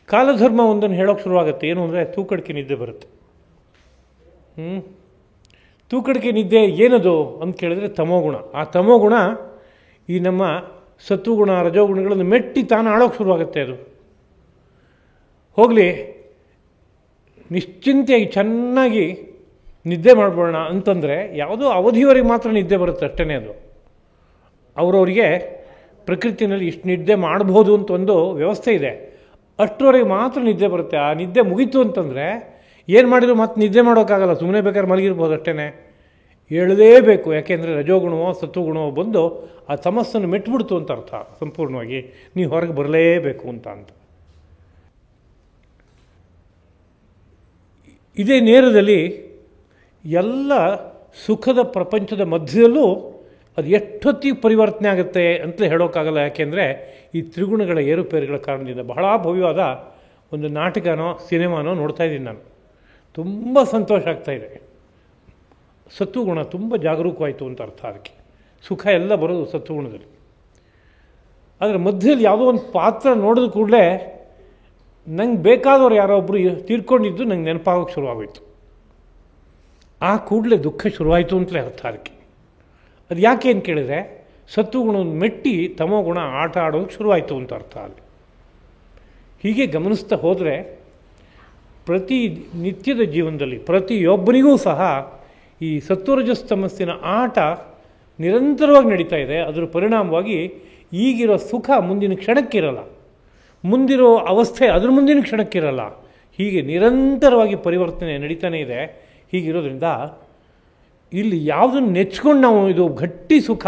ಕಾಲಧರ್ಮ ಒಂದನ್ನು ಹೇಳೋಕ್ಕೆ ಶುರುವಾಗುತ್ತೆ. ಏನು ಅಂದರೆ ತೂಕಡಿಕೆ ನಿದ್ದೆ ಬರುತ್ತೆ. ತೂಕಡಿಕೆ ನಿದ್ದೆ ಏನದು ಅಂತ ಕೇಳಿದ್ರೆ ತಮೋಗುಣ. ಆ ತಮೋಗುಣ ಈ ನಮ್ಮ ಸತ್ವಗುಣ, ರಜೋಗುಣಗಳನ್ನು ಮೆಟ್ಟಿ ತಾನು ಆಳೋಕ್ಕೆ ಶುರುವಾಗುತ್ತೆ. ಅದು ಹೋಗಲಿ, ನಿಶ್ಚಿಂತೆಯಾಗಿ ಚೆನ್ನಾಗಿ ನಿದ್ದೆ ಮಾಡ್ಬೋಣ ಅಂತಂದರೆ ಯಾವುದೋ ಅವಧಿಯವರೆಗೆ ಮಾತ್ರ ನಿದ್ದೆ ಬರುತ್ತೆ ಅಷ್ಟೇ. ಅದು ಅವರವರಿಗೆ ಪ್ರಕೃತಿಯಲ್ಲಿ ಇಷ್ಟು ನಿದ್ದೆ ಮಾಡ್ಬೋದು ಅಂತ ಒಂದು ವ್ಯವಸ್ಥೆ ಇದೆ, ಅಷ್ಟರವರೆಗೆ ಮಾತ್ರ ನಿದ್ದೆ ಬರುತ್ತೆ. ಆ ನಿದ್ದೆ ಮುಗೀತು ಅಂತಂದರೆ ಏನು ಮಾಡಿದ್ರು ಮತ್ತೆ ನಿದ್ದೆ ಮಾಡೋಕ್ಕಾಗಲ್ಲ, ಸುಮ್ಮನೆ ಬೇಕಾದ್ರೆ ಮಲಗಿರ್ಬೋದು ಅಷ್ಟೇ. ಹೇಳಲೇಬೇಕು, ಯಾಕೆಂದರೆ ರಜೋಗುಣವೋ ಸತ್ವಗುಣವೋ ಬಂದು ಆ ತಮಸ್ಸನ್ನು ಮೆಟ್ಬಿಡ್ತು ಅಂತ ಅರ್ಥ. ಸಂಪೂರ್ಣವಾಗಿ ನೀವು ಹೊರಗೆ ಬರಲೇಬೇಕು ಅಂತ. ಇದೇ ನೇರದಲ್ಲಿ ಎಲ್ಲ ಸುಖದ ಪ್ರಪಂಚದ ಮಧ್ಯದಲ್ಲೂ ಅದು ಎಷ್ಟೊತ್ತಿಗೆ ಪರಿವರ್ತನೆ ಆಗುತ್ತೆ ಅಂತಲೇ ಹೇಳೋಕ್ಕಾಗಲ್ಲ. ಯಾಕೆಂದರೆ ಈ ತ್ರಿಗುಣಗಳ ಏರುಪೇರುಗಳ ಕಾರಣದಿಂದ. ಬಹಳ ಭವ್ಯವಾದ ಒಂದು ನಾಟಕನೋ ಸಿನಿಮಾನೋ ನೋಡ್ತಾ ಇದ್ದೀನಿ ನಾನು, ತುಂಬ ಸಂತೋಷ ಆಗ್ತಾಯಿದೆ. ಸತ್ವಗುಣ ತುಂಬ ಜಾಗರೂಕವಾಯಿತು ಅಂತ ಅರ್ಥ. ಅದಕ್ಕೆ ಸುಖ ಎಲ್ಲ ಬರೋದು ಸತ್ವಗುಣದಲ್ಲಿ. ಆದರೆ ಮಧ್ಯದಲ್ಲಿ ಯಾವುದೋ ಒಂದು ಪಾತ್ರ ನೋಡಿದ ಕೂಡಲೇ ನಂಗೆ ಬೇಕಾದವ್ರು ಯಾರೋ ಒಬ್ಬರು ತೀರ್ಕೊಂಡಿದ್ದು ನಂಗೆ ನೆನಪಾಗೋಕ್ಕೆ ಶುರುವಾಗೋಯ್ತು. ಆ ಕೂಡಲೇ ದುಃಖ ಶುರುವಾಯಿತು ಅಂತಲೇ ಅರ್ಥ. ಅದಕ್ಕೆ ಅದು ಯಾಕೆ ಅಂತ ಕೇಳಿದರೆ ಸತ್ವಗುಣವನ್ನು ಮೆಟ್ಟಿ ತಮೋಗುಣ ಆಟ ಆಡೋದಕ್ಕೆ ಶುರುವಾಯಿತು ಅಂತ ಅರ್ಥ. ಅಲ್ಲಿ ಹೀಗೆ ಗಮನಿಸ್ತಾ ಹೋದರೆ ಪ್ರತಿ ನಿತ್ಯದ ಜೀವನದಲ್ಲಿ ಪ್ರತಿಯೊಬ್ಬನಿಗೂ ಸಹ ಈ ಸತ್ವರಜಸ್ತಮಸ್ಸಿನ ಆಟ ನಿರಂತರವಾಗಿ ನಡೀತಾ ಇದೆ. ಅದರ ಪರಿಣಾಮವಾಗಿ ಈಗಿರೋ ಸುಖ ಮುಂದಿನ ಕ್ಷಣಕ್ಕಿರಲ್ಲ, ಮುಂದಿರೋ ಅವಸ್ಥೆ ಅದ್ರ ಮುಂದಿನ ಕ್ಷಣಕ್ಕಿರಲ್ಲ. ಹೀಗೆ ನಿರಂತರವಾಗಿ ಪರಿವರ್ತನೆ ನಡೀತಾನೆ ಇದೆ. ಹೀಗಿರೋದ್ರಿಂದ ಇಲ್ಲಿ ಯಾವುದನ್ನು ನೆಚ್ಕೊಂಡು ನಾವು ಇದು ಗಟ್ಟಿ ಸುಖ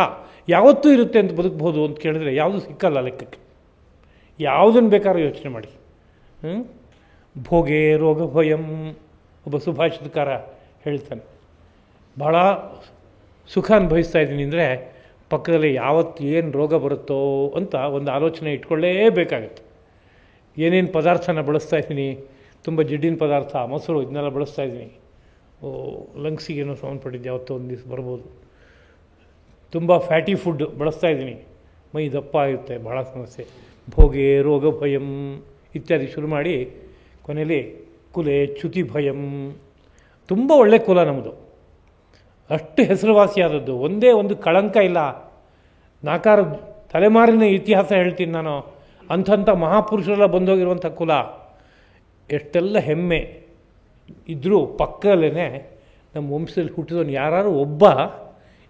ಯಾವತ್ತೂ ಇರುತ್ತೆ ಅಂತ ಬದುಕ್ಬೋದು ಅಂತ ಕೇಳಿದ್ರೆ ಯಾವುದು ಸಿಕ್ಕಲ್ಲ ಲೆಕ್ಕಕ್ಕೆ. ಯಾವುದನ್ನು ಬೇಕಾದ್ರೂ ಯೋಚನೆ ಮಾಡಿ. ಭೋಗೇ ರೋಗ ಭಯಂ ಒಬ್ಬ ಸುಭಾಷಿತಕಾರ ಹೇಳ್ತಾನೆ. ಭಾಳ ಸುಖ ಅನುಭವಿಸ್ತಾ ಇದ್ದೀನಿ ಅಂದರೆ ಪಕ್ಕದಲ್ಲಿ ಯಾವತ್ತು ಏನು ರೋಗ ಬರುತ್ತೋ ಅಂತ ಒಂದು ಆಲೋಚನೆ ಇಟ್ಕೊಳ್ಳೇಬೇಕಾಗತ್ತೆ. ಏನೇನು ಪದಾರ್ಥನ ಬಳಸ್ತಾ ಇದ್ದೀನಿ, ತುಂಬ ಜಿಡ್ಡಿನ ಪದಾರ್ಥ, ಮೊಸರು ಇದನ್ನೆಲ್ಲ ಬಳಸ್ತಾ ಇದ್ದೀನಿ, ಲಂಗ್ಸಿಗೇನೋ ಸಂಬಂಧಪಟ್ಟಿದ್ದು ಯಾವತ್ತೋ ಒಂದು ದಿವಸ ಬರ್ಬೋದು. ತುಂಬ ಫ್ಯಾಟಿ ಫುಡ್ ಬಳಸ್ತಾ ಇದ್ದೀನಿ, ಮೈ ದಪ್ಪ ಆಗುತ್ತೆ, ಭಾಳ ಸಮಸ್ಯೆ. ಭೋಗೇ ರೋಗ ಭಯಂ ಇತ್ಯಾದಿ ಶುರು ಮಾಡಿ ಕೊನೆಯಲ್ಲಿ ಕುಲೆ ಚ್ಯುತಿ ಭಯಂ. ತುಂಬ ಒಳ್ಳೆ ಕುಲ ನಮ್ಮದು, ಅಷ್ಟು ಹೆಸರುವಾಸಿಯಾದದ್ದು, ಒಂದೇ ಒಂದು ಕಳಂಕ ಇಲ್ಲ. ನಾಕಾರ ತಲೆಮಾರಿನ ಇತಿಹಾಸ ಹೇಳ್ತೀನಿ ನಾನು. ಅಂಥಂಥ ಮಹಾಪುರುಷರೆಲ್ಲ ಬಂದೋಗಿರುವಂಥ ಕುಲ. ಎಷ್ಟೆಲ್ಲ ಹೆಮ್ಮೆ ಇದ್ದರೂ ಪಕ್ಕದಲ್ಲೇ ನಮ್ಮ ವಂಶದಲ್ಲಿ ಹುಟ್ಟಿದವನು ಯಾರು ಒಬ್ಬ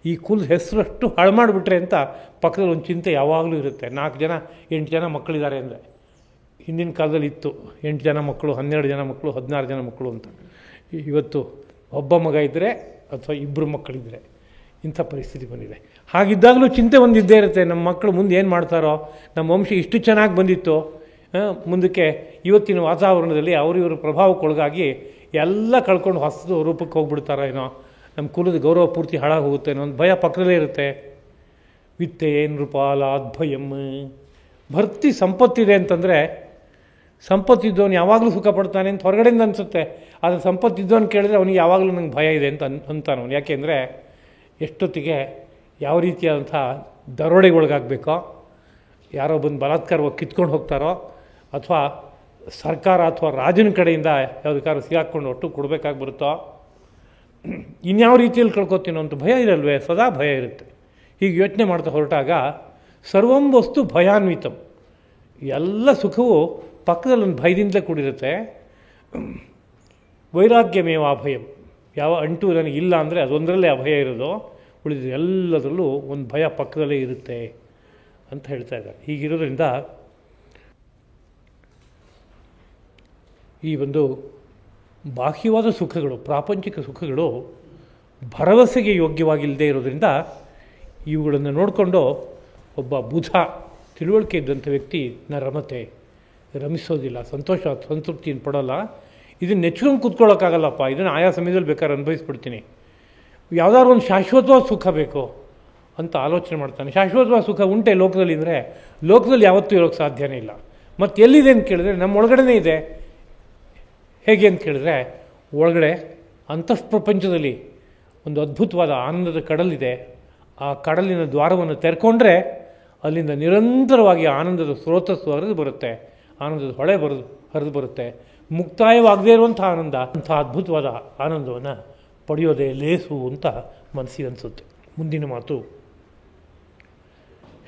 ಈ ಕುಲದ ಹೆಸರಷ್ಟು ಹಾಳು ಮಾಡಿಬಿಟ್ರೆ ಅಂತ ಪಕ್ಕದಲ್ಲಿ ಒಂದು ಚಿಂತೆ ಯಾವಾಗಲೂ ಇರುತ್ತೆ. 4 ಜನ 8 ಜನ ಮಕ್ಕಳಿದ್ದಾರೆ ಅಂದರೆ, ಹಿಂದಿನ ಕಾಲದಲ್ಲಿ ಇತ್ತು 8 ಜನ ಮಕ್ಕಳು, 12 ಜನ ಮಕ್ಕಳು, 16 ಜನ ಮಕ್ಕಳು ಅಂತ. ಇವತ್ತು ಒಬ್ಬ ಮಗ ಇದ್ದರೆ ಅಥವಾ 2 ಮಕ್ಕಳಿದ್ದರೆ ಇಂಥ ಪರಿಸ್ಥಿತಿ ಬಂದಿದೆ. ಹಾಗಿದ್ದಾಗಲೂ ಚಿಂತೆ ಒಂದಿದ್ದೇ ಇರುತ್ತೆ, ನಮ್ಮ ಮಕ್ಕಳು ಮುಂದೆ ಏನು ಮಾಡ್ತಾರೋ, ನಮ್ಮ ವಂಶ ಇಷ್ಟು ಚೆನ್ನಾಗಿ ಬಂದಿತ್ತು, ಮುಂದಕ್ಕೆ ಇವತ್ತಿನ ವಾತಾವರಣದಲ್ಲಿ ಇವರು ಪ್ರಭಾವಕ್ಕೊಳಗಾಗಿ ಎಲ್ಲ ಕಳ್ಕೊಂಡು ಹೊಸ ರೂಪಕ್ಕೆ ಹೋಗ್ಬಿಡ್ತಾರೋ ಏನೋ, ನಮ್ಮ ಕುಲದ ಗೌರವ ಪೂರ್ತಿ ಹಾಳಾಗಿ ಹೋಗುತ್ತೆ ಅನ್ನೋ ಒಂದು ಭಯ ಪಕ್ಕದಲ್ಲೇ ಇರುತ್ತೆ. ವಿತ್ತೇ ನೃಪಾಲಾದ್ ಭಯಂ. ಭರ್ತಿ ಸಂಪತ್ತಿದೆ ಅಂತಂದರೆ ಸಂಪತ್ತಿದ್ದವನು ಯಾವಾಗಲೂ ಸುಖ ಪಡ್ತಾನೆ ಅಂತ ಹೊರಗಡೆಯಿಂದ ಅನಿಸುತ್ತೆ. ಆದರೆ ಸಂಪತ್ತಿದ್ದವನು ಕೇಳಿದ್ರೆ ಅವನಿಗೆ ಯಾವಾಗಲೂ ನಂಗೆ ಭಯ ಇದೆ ಅಂತ ಅಂತಾನವನು. ಯಾಕೆಂದರೆ ಎಷ್ಟೊತ್ತಿಗೆ ಯಾವ ರೀತಿಯಾದಂಥ ದರೋಡೆಗೊಳಗಾಗಬೇಕೋ, ಯಾರೋ ಬಂದು ಬಲಾತ್ಕಾರವಾಗಿ ಕಿತ್ಕೊಂಡು ಹೋಗ್ತಾರೋ, ಅಥವಾ ಸರ್ಕಾರ ಅಥವಾ ರಾಜನ ಕಡೆಯಿಂದ ಯಾವುದಕ್ಕಾದ್ರೂ ಸಿಗಾಕ್ಕೊಂಡು ಒಟ್ಟು ಕೊಡಬೇಕಾಗಿ ಬರುತ್ತೋ, ಇನ್ಯಾವ ರೀತಿಯಲ್ಲಿ ಕಳ್ಕೊತೀನೋ ಅಂತ ಭಯ ಇರಲ್ವೇ? ಸದಾ ಭಯ ಇರುತ್ತೆ. ಹೀಗೆ ಯೋಚನೆ ಮಾಡ್ತಾ ಹೊರಟಾಗ ಸರ್ವಂ ವಸ್ತು ಭಯಾನ್ವಿತಂ. ಎಲ್ಲ ಸುಖವು ಪಕ್ಕದಲ್ಲೊಂದು ಭಯದಿಂದಲೇ ಕೂಡಿರುತ್ತೆ. ವೈರಾಗ್ಯಮೇವ ಅಭಯಂ. ಯಾವ ಅಂಟು ನನಗಿಲ್ಲ ಅಂದರೆ ಅದೊಂದರಲ್ಲೇ ಅಭಯ ಇರೋದು, ಉಳಿದ ಎಲ್ಲದರಲ್ಲೂ ಒಂದು ಭಯ ಪಕ್ಕದಲ್ಲೇ ಇರುತ್ತೆ ಅಂತ ಹೇಳ್ತಾ ಇದ್ದಾರೆ. ಹೀಗಿರೋದ್ರಿಂದ ಈ ಒಂದು ಬಾಹ್ಯವಾದ ಸುಖಗಳು, ಪ್ರಾಪಂಚಿಕ ಸುಖಗಳು ಭರವಸೆಗೆ ಯೋಗ್ಯವಾಗಿಲ್ಲದೆ ಇರೋದ್ರಿಂದ ಇವುಗಳನ್ನು ನೋಡಿಕೊಂಡು ಒಬ್ಬ ಬುಧ ತಿಳುವಳಿಕೆ ಇದ್ದಂಥ ವ್ಯಕ್ತಿ ರಮಿಸೋದಿಲ್ಲ, ಸಂತೃಪ್ತಿಯನ್ನು ಪಡೋಲ್ಲ. ಇದನ್ನು ನೆಚ್ಕೊಂಡು ಕೂತ್ಕೊಳ್ಳೋಕ್ಕಾಗಲ್ಲಪ್ಪ, ಇದನ್ನು ಆಯಾ ಸಮಯದಲ್ಲಿ ಬೇಕಾದ್ರೆ ಅನುಭವಿಸ್ಬಿಡ್ತೀನಿ, ಯಾವುದಾದ್ರು ಒಂದು ಶಾಶ್ವತವಾದ ಸುಖ ಬೇಕು ಅಂತ ಆಲೋಚನೆ ಮಾಡ್ತಾನೆ. ಶಾಶ್ವತವಾದ ಸುಖ ಉಂಟೆ ಲೋಕದಲ್ಲಿ ಅಂದರೆ ಲೋಕದಲ್ಲಿ ಯಾವತ್ತೂ ಇರೋಕ್ಕೆ ಸಾಧ್ಯನೇ ಇಲ್ಲ. ಮತ್ತು ಎಲ್ಲಿದೆ ಅಂತ ಕೇಳಿದ್ರೆ ನಮ್ಮ ಒಳಗಡೆನೇ ಇದೆ. ಹೇಗೆ ಅಂತ ಕೇಳಿದ್ರೆ ಒಳಗಡೆ ಅಂತಃಪ್ರಪಂಚದಲ್ಲಿ ಒಂದು ಅದ್ಭುತವಾದ ಆನಂದದ ಕಡಲಿದೆ. ಆ ಕಡಲಿನ ದ್ವಾರವನ್ನು ತೆರ್ಕೊಂಡ್ರೆ ಅಲ್ಲಿಂದ ನಿರಂತರವಾಗಿ ಆನಂದದ ಸ್ರೋತಸ್ಸು ಹರಿದು ಬರುತ್ತೆ, ಆನಂದದ ಹೊಳೆ ಹರಿದು ಬರುತ್ತೆ. ಮುಕ್ತಾಯವಾಗದೇ ಇರುವಂಥ ಆನಂದ, ಅಂಥ ಅದ್ಭುತವಾದ ಆನಂದವನ್ನು ಪಡೆಯೋದೇ ಲೇಸು ಅಂತ ಮನಸ್ಸಿಗೆ ಅನಿಸುತ್ತೆ. ಮುಂದಿನ ಮಾತು,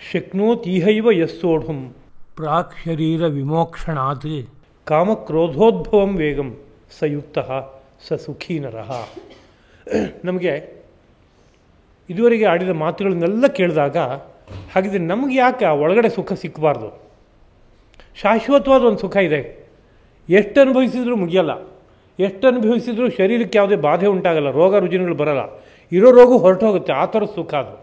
ಶಕ್ನೋತೀಹೈವ ಯಸ್ಸೋಢುಂ ಪ್ರಾಕ್ ಶರೀರ ವಿಮೋಕ್ಷಣಾತ್ ಕಾಮಕ್ರೋಧೋದ್ಭವಂ ವೇಗಂ ಸಯುಕ್ತ ಸ ಸುಖೀ ನರಃ. ನಮಗೆ ಇದುವರೆಗೆ ಆಡಿದ ಮಾತುಗಳನ್ನೆಲ್ಲ ಕೇಳಿದಾಗ ಹಾಗಿದ್ರೆ ನಮಗೆ ಯಾಕೆ ಆ ಒಳಗಡೆ ಸುಖ ಸಿಕ್ಕಬಾರ್ದು? ಶಾಶ್ವತವಾದ ಒಂದು ಸುಖ ಇದೆ, ಎಷ್ಟು ಅನುಭವಿಸಿದ್ರೂ ಮುಗಿಯಲ್ಲ, ಎಷ್ಟು ಅನುಭವಿಸಿದ್ರೂ ಶರೀರಕ್ಕೆ ಯಾವುದೇ ಬಾಧೆ ಉಂಟಾಗಲ್ಲ, ರೋಗ ರುಜಿನಗಳು ಬರಲ್ಲ, ಇರೋ ರೋಗ ಹೊರಟೋಗುತ್ತೆ, ಆ ಥರದ ಸುಖ ಅದು.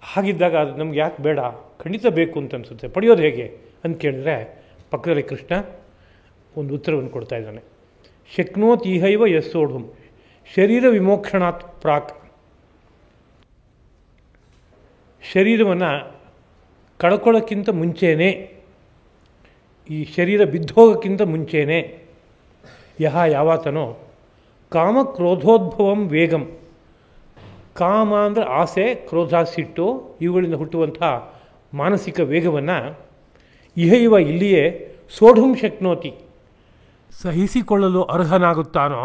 ಹಾಗಿದ್ದಾಗ ಅದು ನಮ್ಗೆ ಯಾಕೆ ಬೇಡ? ಖಂಡಿತ ಬೇಕು ಅಂತ ಅನಿಸುತ್ತೆ. ಪಡೆಯೋದು ಹೇಗೆ ಅಂತ ಕೇಳಿದ್ರೆ ಪಕ್ಕದಲ್ಲಿ ಕೃಷ್ಣ ಒಂದು ಉತ್ತರವನ್ನು ಕೊಡ್ತಾ ಇದ್ದಾನೆ. ಶಕ್ನೋತೀಹೈವ ಯಸ್ಸೋಢುಂ ಶರೀರ ವಿಮೋಕ್ಷಣಾತ್ ಪ್ರಾಕ್. ಶರೀರವನ್ನು ಕಳ್ಕೊಳ್ಳೋಕ್ಕಿಂತ ಮುಂಚೆನೇ, ಈ ಶರೀರ ಬಿದ್ದೋಗೋಕ್ಕಿಂತ ಮುಂಚೆನೇ ಯಾವಾತನೋ ಕಾಮಕ್ರೋಧೋದ್ಭವಂ ವೇಗಂ. ಕಾಮ ಅಂದರೆ ಆಸೆ, ಕ್ರೋಧ, ಸಿಟ್ಟು, ಇವುಗಳಿಂದ ಹುಟ್ಟುವಂಥ ಮಾನಸಿಕ ವೇಗವನ್ನು ಇಹೈವ ಇಲ್ಲಿಯೇ ಸೋಢುಂ ಶಕ್ನೋತಿ ಸಹಿಸಿಕೊಳ್ಳಲು ಅರ್ಹನಾಗುತ್ತಾನೋ.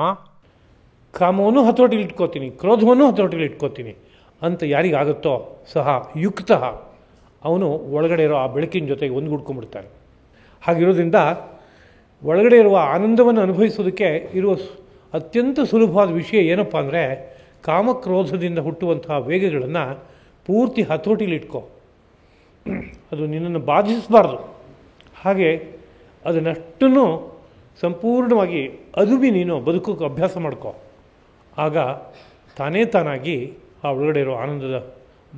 ಕಾಮವನ್ನು ಹತೋಟಿಲಿ ಇಟ್ಕೋತೀನಿ, ಕ್ರೋಧವನ್ನು ಹತೋಟಿಲಿ ಇಟ್ಕೋತೀನಿ ಅಂತ ಯಾರಿಗಾಗುತ್ತೋ ಸಹ ಯುಕ್ತ ಅವನು ಒಳಗಡೆ ಇರೋ ಆ ಬೆಳಕಿನ ಜೊತೆಗೆ ಒಂದುಗೂಡ್ಕೊಂಡ್ಬಿಡ್ತಾನೆ. ಹಾಗಿರೋದ್ರಿಂದ ಒಳಗಡೆ ಇರುವ ಆನಂದವನ್ನು ಅನುಭವಿಸೋದಕ್ಕೆ ಇರುವ ಅತ್ಯಂತ ಸುಲಭವಾದ ವಿಷಯ ಏನಪ್ಪ ಅಂದರೆ ಕಾಮಕ್ರೋಧದಿಂದ ಹುಟ್ಟುವಂತಹ ವೇಗಗಳನ್ನು ಪೂರ್ತಿ ಹತೋಟಿಲಿ ಇಟ್ಕೋ. ಅದು ನಿನ್ನನ್ನು ಬಾಧಿಸಬಾರ್ದು. ಹಾಗೆ ಅದನ್ನಷ್ಟನ್ನು ಸಂಪೂರ್ಣವಾಗಿ ಅದುಮಿ ನೀನು ಬದುಕೋಕ್ಕೆ ಅಭ್ಯಾಸ ಮಾಡ್ಕೋ. ಆಗ ತಾನೇ ತಾನಾಗಿ ಆ ಒಳಗಡೆ ಇರೋ ಆನಂದದ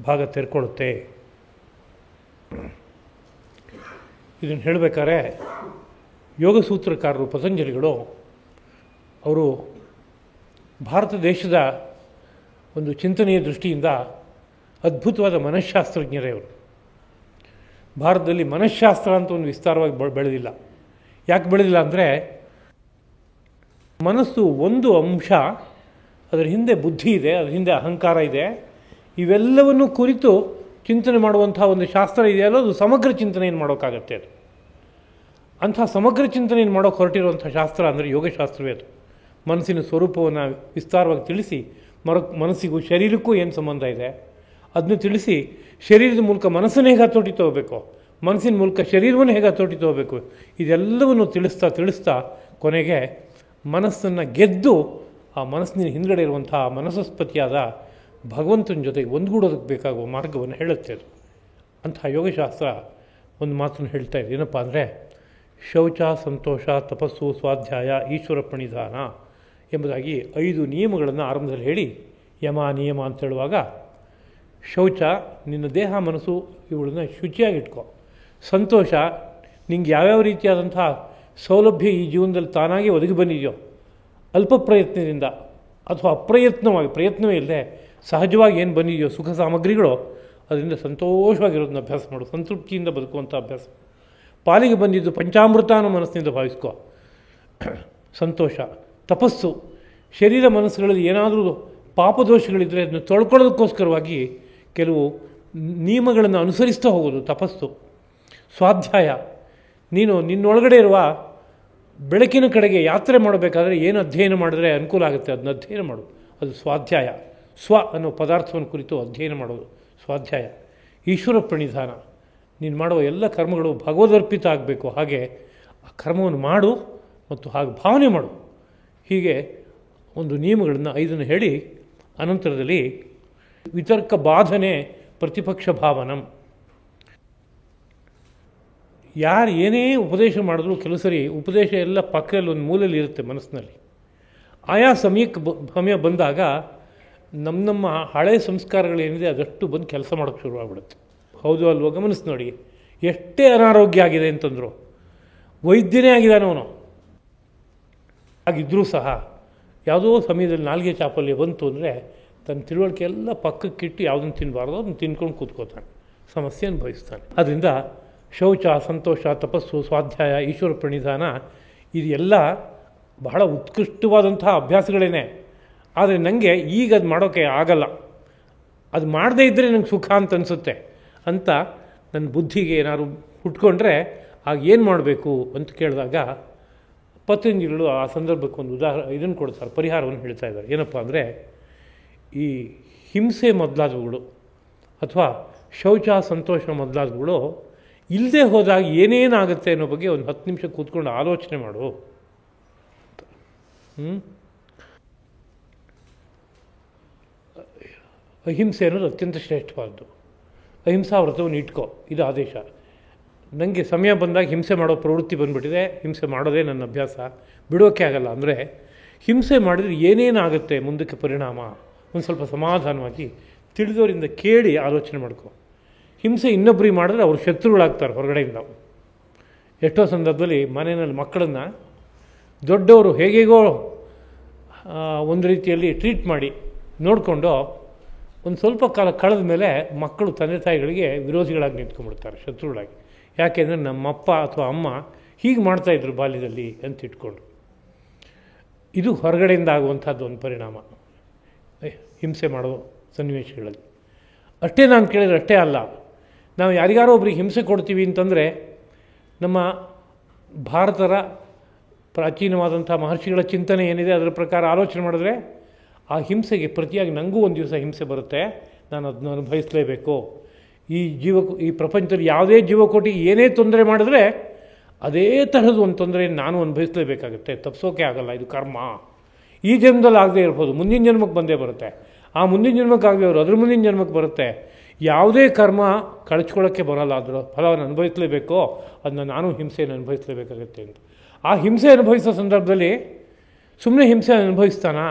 ಭಾಗ ತೆರ್ಕೊಳ್ಳುತ್ತೆ. ಇದನ್ನು ಹೇಳಬೇಕಾದ್ರೆ ಯೋಗ ಸೂತ್ರಕಾರರು ಪತಂಜಲಿಗಳು ಅವರು ಭಾರತ ದೇಶದ ಒಂದು ಚಿಂತನೆಯ ದೃಷ್ಟಿಯಿಂದ ಅದ್ಭುತವಾದ ಮನಃಶಾಸ್ತ್ರಜ್ಞರೇ ಅವರು. ಭಾರತದಲ್ಲಿ ಮನಃಶಾಸ್ತ್ರ ಅಂತ ಒಂದು ವಿಸ್ತಾರವಾಗಿ ಬೆಳೆದಿಲ್ಲ. ಯಾಕೆ ಬೆಳೆದಿಲ್ಲ ಅಂದರೆ ಮನಸ್ಸು ಒಂದು ಅಂಶ, ಅದರ ಹಿಂದೆ ಬುದ್ಧಿ ಇದೆ, ಅದರ ಹಿಂದೆ ಅಹಂಕಾರ ಇದೆ, ಇವೆಲ್ಲವನ್ನು ಕುರಿತು ಚಿಂತನೆ ಮಾಡುವಂಥ ಒಂದು ಶಾಸ್ತ್ರ ಇದೆಯಲ್ಲ, ಅದು ಸಮಗ್ರ ಚಿಂತನೆಯನ್ನು ಮಾಡೋಕ್ಕಾಗತ್ತೆ. ಅದು ಅಂಥ ಸಮಗ್ರ ಚಿಂತನೆಯನ್ನು ಮಾಡೋಕ್ಕೆ ಹೊರಟಿರುವಂಥ ಶಾಸ್ತ್ರ ಅಂದರೆ ಯೋಗಶಾಸ್ತ್ರವೇ. ಅದು ಮನಸ್ಸಿನ ಸ್ವರೂಪವನ್ನು ವಿಸ್ತಾರವಾಗಿ ತಿಳಿಸಿ ಮನಸ್ಸಿಗೂ ಶರೀರಕ್ಕೂ ಏನು ಸಂಬಂಧ ಇದೆ ಅದನ್ನು ತಿಳಿಸಿ, ಶರೀರದ ಮೂಲಕ ಮನಸ್ಸನ್ನು ಹೇಗೆ ಹತೋಟಿ ತಗೋಬೇಕು, ಮನಸ್ಸಿನ ಮೂಲಕ ಶರೀರವನ್ನು ಹೇಗೆ ಹತೋಟಿ ತಗೋಬೇಕು, ಇದೆಲ್ಲವನ್ನು ತಿಳಿಸ್ತಾ ಕೊನೆಗೆ ಮನಸ್ಸನ್ನು ಗೆದ್ದು ಆ ಮನಸ್ಸಿನ ಹಿಂದುಗಡೆ ಇರುವಂಥ ಮನಸ್ಸಸ್ಪತಿಯಾದ ಭಗವಂತನ ಜೊತೆಗೆ ಒಂದುಗೂಡೋದಕ್ಕೆ ಬೇಕಾಗುವ ಮಾರ್ಗವನ್ನು ಹೇಳುತ್ತೆ. ಅದು ಅಂಥ ಯೋಗಶಾಸ್ತ್ರ ಒಂದು ಮಾತನ್ನು ಹೇಳ್ತಾ ಇದೆ. ಏನಪ್ಪ ಅಂದರೆ ಶೌಚ, ಸಂತೋಷ, ತಪಸ್ಸು, ಸ್ವಾಧ್ಯಾಯ, ಈಶ್ವರ ಪ್ರಣಿಧಾನ ಎಂಬುದಾಗಿ 5 ನಿಯಮಗಳನ್ನು ಆರಂಭದಲ್ಲಿ ಹೇಳಿ ಯಮ ನಿಯಮ ಅಂತ ಹೇಳುವಾಗ, ಶೌಚ ನಿನ್ನ ದೇಹ ಮನಸ್ಸು ಇವುಗಳನ್ನ ಶುಚಿಯಾಗಿಟ್ಕೋ. ಸಂತೋಷ, ನಿಂಗೆ ಯಾವ್ಯಾವ ರೀತಿಯಾದಂಥ ಸೌಲಭ್ಯ ಈ ಜೀವನದಲ್ಲಿ ತಾನಾಗಿ ಒದಗಿ ಬಂದಿದೆಯೋ ಅಲ್ಪ ಪ್ರಯತ್ನದಿಂದ ಅಥವಾ ಅಪ್ರಯತ್ನವಾಗಿ, ಪ್ರಯತ್ನವೇ ಇಲ್ಲದೆ ಸಹಜವಾಗಿ ಏನು ಬಂದಿದೆಯೋ ಸುಖ ಸಾಮಗ್ರಿಗಳು, ಅದರಿಂದ ಸಂತೋಷವಾಗಿರೋದನ್ನ ಅಭ್ಯಾಸ ಮಾಡು. ಸಂತೃಪ್ತಿಯಿಂದ ಬದುಕುವಂಥ ಅಭ್ಯಾಸ. ಪಾಲಿಗೆ ಬಂದಿದ್ದು ಪಂಚಾಮೃತ ಅನ್ನೋ ಮನಸ್ಸಿನಿಂದ ಭಾವಿಸ್ಕೋ. ಸಂತೋಷ. ತಪಸ್ಸು, ಶರೀರ ಮನಸ್ಸುಗಳಲ್ಲಿ ಏನಾದರೂ ಪಾಪದೋಷಗಳಿದ್ದರೆ ಅದನ್ನು ತೊಳ್ಕೊಳ್ಳೋದಕ್ಕೋಸ್ಕರವಾಗಿ ಕೆಲವು ನಿಯಮಗಳನ್ನು ಅನುಸರಿಸ್ತಾ ಹೋಗೋದು ತಪಸ್ಸು. ಸ್ವಾಧ್ಯಾಯ, ನೀನು ನಿನ್ನೊಳಗಡೆ ಇರುವ ಬೆಳಕಿನ ಕಡೆಗೆ ಯಾತ್ರೆ ಮಾಡಬೇಕಾದ್ರೆ ಏನು ಅಧ್ಯಯನ ಮಾಡಿದ್ರೆ ಅನುಕೂಲ ಆಗುತ್ತೆ ಅದನ್ನ ಅಧ್ಯಯನ ಮಾಡು, ಅದು ಸ್ವಾಧ್ಯಾಯ. ಸ್ವ ಅನ್ನೋ ಪದಾರ್ಥವನ್ನು ಕುರಿತು ಅಧ್ಯಯನ ಮಾಡೋದು ಸ್ವಾಧ್ಯಾಯ. ಈಶ್ವರ ಪ್ರಣಿಧಾನ, ನೀನು ಮಾಡುವ ಎಲ್ಲ ಕರ್ಮಗಳು ಭಗವದರ್ಪಿತ ಆಗಬೇಕು, ಹಾಗೆ ಆ ಕರ್ಮವನ್ನು ಮಾಡು ಮತ್ತು ಹಾಗೆ ಭಾವನೆ ಮಾಡು. ಹೀಗೆ ಒಂದು ನಿಯಮಗಳನ್ನು 5 ಹೇಳಿ ಅನಂತರದಲ್ಲಿ ವಿತರ್ಕ ಬಾಧನೆ ಪ್ರತಿಪಕ್ಷ ಭಾವನಂ. ಯಾರು ಏನೇ ಉಪದೇಶ ಮಾಡಿದ್ರು ಕೆಲವು ಸರಿ ಉಪದೇಶ ಎಲ್ಲ ಪಕ್ಕದಲ್ಲಿ ಒಂದು ಮೂಲೆಯಲ್ಲಿ ಇರುತ್ತೆ ಮನಸ್ಸಿನಲ್ಲಿ. ಆಯಾ ಸಮಯ ಬಂದಾಗ ನಮ್ಮ ಹಳೆ ಸಂಸ್ಕಾರಗಳೇನಿದೆ ಅದಷ್ಟು ಬಂದು ಕೆಲಸ ಮಾಡೋಕ್ಕೆ ಶುರುವಾಗ್ಬಿಡುತ್ತೆ. ಹೌದು ಅಲ್ವೋ? ಗಮನಿಸಿ ನೋಡಿ, ಎಷ್ಟೇ ಅನಾರೋಗ್ಯ ಆಗಿದೆ ಅಂತಂದರು, ವೈದ್ಯನೇ ಆಗಿದ್ದಾನೆ ಅವನು. ಹಾಗಿದ್ದರೂ ಸಹ ಯಾವುದೋ ಸಮಯದಲ್ಲಿ ನಾಲ್ಗೆ ಚಾಪಲ್ಯ ಬಂತು ಅಂದರೆ ತನ್ನ ತಿಳುವಳಿಕೆ ಎಲ್ಲ ಪಕ್ಕಕ್ಕಿಟ್ಟು ಯಾವುದನ್ನು ತಿನ್ನಬಾರ್ದು ಅದನ್ನು ತಿನ್ಕೊಂಡು ಕೂತ್ಕೋತಾನೆ, ಸಮಸ್ಯೆ ಅನುಭವಿಸ್ತಾನೆ. ಅದರಿಂದ ಶೌಚ, ಸಂತೋಷ, ತಪಸ್ಸು, ಸ್ವಾಧ್ಯಾಯ, ಈಶ್ವರ ಪ್ರಣಿಧಾನ ಇದೆಲ್ಲ ಬಹಳ ಉತ್ಕೃಷ್ಟವಾದಂತಹ ಅಭ್ಯಾಸಗಳೇನೆ. ಆದರೆ ನನಗೆ ಈಗ ಅದು ಮಾಡೋಕ್ಕೆ ಆಗಲ್ಲ, ಅದು ಮಾಡದೇ ಇದ್ದರೆ ನಂಗೆ ಸುಖ ಅಂತ ಅನಿಸುತ್ತೆ ಅಂತ ನನ್ನ ಬುದ್ಧಿಗೆ ಏನಾದ್ರು ಹುಟ್ಕೊಂಡ್ರೆ ಆಗ ಏನು ಮಾಡಬೇಕು ಅಂತ ಕೇಳಿದಾಗ ಪತಂಜಲಿಗಳು ಆ ಸಂದರ್ಭಕ್ಕೆ ಒಂದು ಇದನ್ನು ಕೊಡ್ತಾರೆ, ಪರಿಹಾರವನ್ನು ಹೇಳ್ತಾ ಇದ್ದಾರೆ. ಏನಪ್ಪ ಅಂದರೆ, ಈ ಹಿಂಸೆ ಮೊದಲಾದವುಗಳು ಅಥವಾ ಶೌಚ, ಸಂತೋಷ ಮೊದಲಾದವುಗಳು ಇಲ್ಲದೆ ಹೋದಾಗ ಏನೇನಾಗುತ್ತೆ ಅನ್ನೋ ಬಗ್ಗೆ ಒಂದು 10 ನಿಮಿಷ ಕೂತ್ಕೊಂಡು ಆಲೋಚನೆ ಮಾಡು. ಅಹಿಂಸೆ ಅನ್ನೋದು ಅತ್ಯಂತ ಶ್ರೇಷ್ಠವಾದ್ದು. ಅಹಿಂಸಾ ವ್ರತವನ್ನು ಇಟ್ಕೋ, ಇದು ಆದೇಶ. ನನಗೆ ಸಮಯ ಬಂದಾಗ ಹಿಂಸೆ ಮಾಡೋ ಪ್ರವೃತ್ತಿ ಬಂದುಬಿಟ್ಟಿದೆ, ಹಿಂಸೆ ಮಾಡೋದೇ ನನ್ನ ಅಭ್ಯಾಸ, ಬಿಡೋಕ್ಕೆ ಆಗಲ್ಲ. ಅಂದರೆ ಹಿಂಸೆ ಮಾಡಿದರೆ ಏನೇನಾಗುತ್ತೆ ಮುಂದಕ್ಕೆ ಪರಿಣಾಮ ಒಂದು ಸ್ವಲ್ಪ ಸಮಾಧಾನವಾಗಿ ತಿಳಿದವರಿಂದ ಕೇಳಿ ಆಲೋಚನೆ ಮಾಡ್ಕೊ. ಹಿಂಸೆ ಇನ್ನೊಬ್ಬರಿಗೆ ಮಾಡಿದ್ರೆ ಅವರು ಶತ್ರುಗಳಾಗ್ತಾರೆ ಹೊರಗಡೆಯಿಂದ. ಎಷ್ಟೋ ಸಂದರ್ಭದಲ್ಲಿ ಮನೆಯಲ್ಲಿ ಮಕ್ಕಳನ್ನು ದೊಡ್ಡವರು ಹೇಗೇಗೋ ಒಂದು ರೀತಿಯಲ್ಲಿ ಟ್ರೀಟ್ ಮಾಡಿ ನೋಡಿಕೊಂಡು ಒಂದು ಸ್ವಲ್ಪ ಕಾಲ ಕಳೆದ ಮೇಲೆ ಮಕ್ಕಳು ತಂದೆ ತಾಯಿಗಳಿಗೆ ವಿರೋಧಿಗಳಾಗಿ ನಿಂತ್ಕೊಂಡ್ಬಿಡ್ತಾರೆ, ಶತ್ರುಗಳಾಗಿ. ಯಾಕೆಂದರೆ ನಮ್ಮಪ್ಪ ಅಥವಾ ಅಮ್ಮ ಹೀಗೆ ಮಾಡ್ತಾಯಿದ್ರು ಬಾಲ್ಯದಲ್ಲಿ ಅಂತ ಇಟ್ಕೊಂಡು. ಇದು ಹೊರಗಡೆಯಿಂದ ಆಗುವಂಥದ್ದು ಒಂದು ಪರಿಣಾಮ ಹಿಂಸೆ ಮಾಡೋ ಸನ್ನಿವೇಶಗಳಲ್ಲಿ. ಅಷ್ಟೇ ನಾನು ಕೇಳಿದ್ರೆ ಅಷ್ಟೇ ಅಲ್ಲ, ನಾವು ಯಾರಿಗಾರೋ ಒಬ್ರಿಗೆ ಹಿಂಸೆ ಕೊಡ್ತೀವಿ ಅಂತಂದರೆ ನಮ್ಮ ಭಾರತದ ಪ್ರಾಚೀನವಾದಂಥ ಮಹರ್ಷಿಗಳ ಚಿಂತನೆ ಏನಿದೆ ಅದರ ಪ್ರಕಾರ ಆಲೋಚನೆ ಮಾಡಿದ್ರೆ ಆ ಹಿಂಸೆಗೆ ಪ್ರತಿಯಾಗಿ ನನಗೂ ಒಂದು ದಿವಸ ಹಿಂಸೆ ಬರುತ್ತೆ, ನಾನು ಅದನ್ನು ಅನುಭವಿಸಲೇಬೇಕು. ಈ ಪ್ರಪಂಚದಲ್ಲಿ ಯಾವುದೇ ಜೀವಕೋಟಿಗೆ ಏನೇ ತೊಂದರೆ ಮಾಡಿದ್ರೆ ಅದೇ ತರಹದ ಒಂದು ತೊಂದರೆ ನಾನು ಅನುಭವಿಸಲೇಬೇಕಾಗುತ್ತೆ, ತಪ್ಪಿಸೋಕೆ ಆಗಲ್ಲ, ಇದು ಕರ್ಮ. ಈ ಜನ್ಮದಲ್ಲಿ ಆಗದೆ ಇರ್ಬೋದು, ಮುಂದಿನ ಜನ್ಮಕ್ಕೆ ಬಂದೇ ಬರುತ್ತೆ. ಆ ಮುಂದಿನ ಜನ್ಮಕ್ಕೆ ಆಗದೆ ಅವರು ಅದ್ರ ಮುಂದಿನ ಜನ್ಮಕ್ಕೆ ಬರುತ್ತೆ. ಯಾವುದೇ ಕರ್ಮ ಕಳ್ಚ್ಕೊಳ್ಳೋಕ್ಕೆ ಬರೋಲ್ಲ, ಅದರ ಫಲವನ್ನು ಅನುಭವಿಸಲೇಬೇಕೋ, ಅದನ್ನ ನಾನು ಹಿಂಸೆಯನ್ನು ಅನುಭವಿಸಲೇಬೇಕಾಗುತ್ತೆ ಅಂತ. ಆ ಹಿಂಸೆ ಅನುಭವಿಸೋ ಸಂದರ್ಭದಲ್ಲಿ ಸುಮ್ಮನೆ ಹಿಂಸೆ ಅನುಭವಿಸ್ತಾನಾ?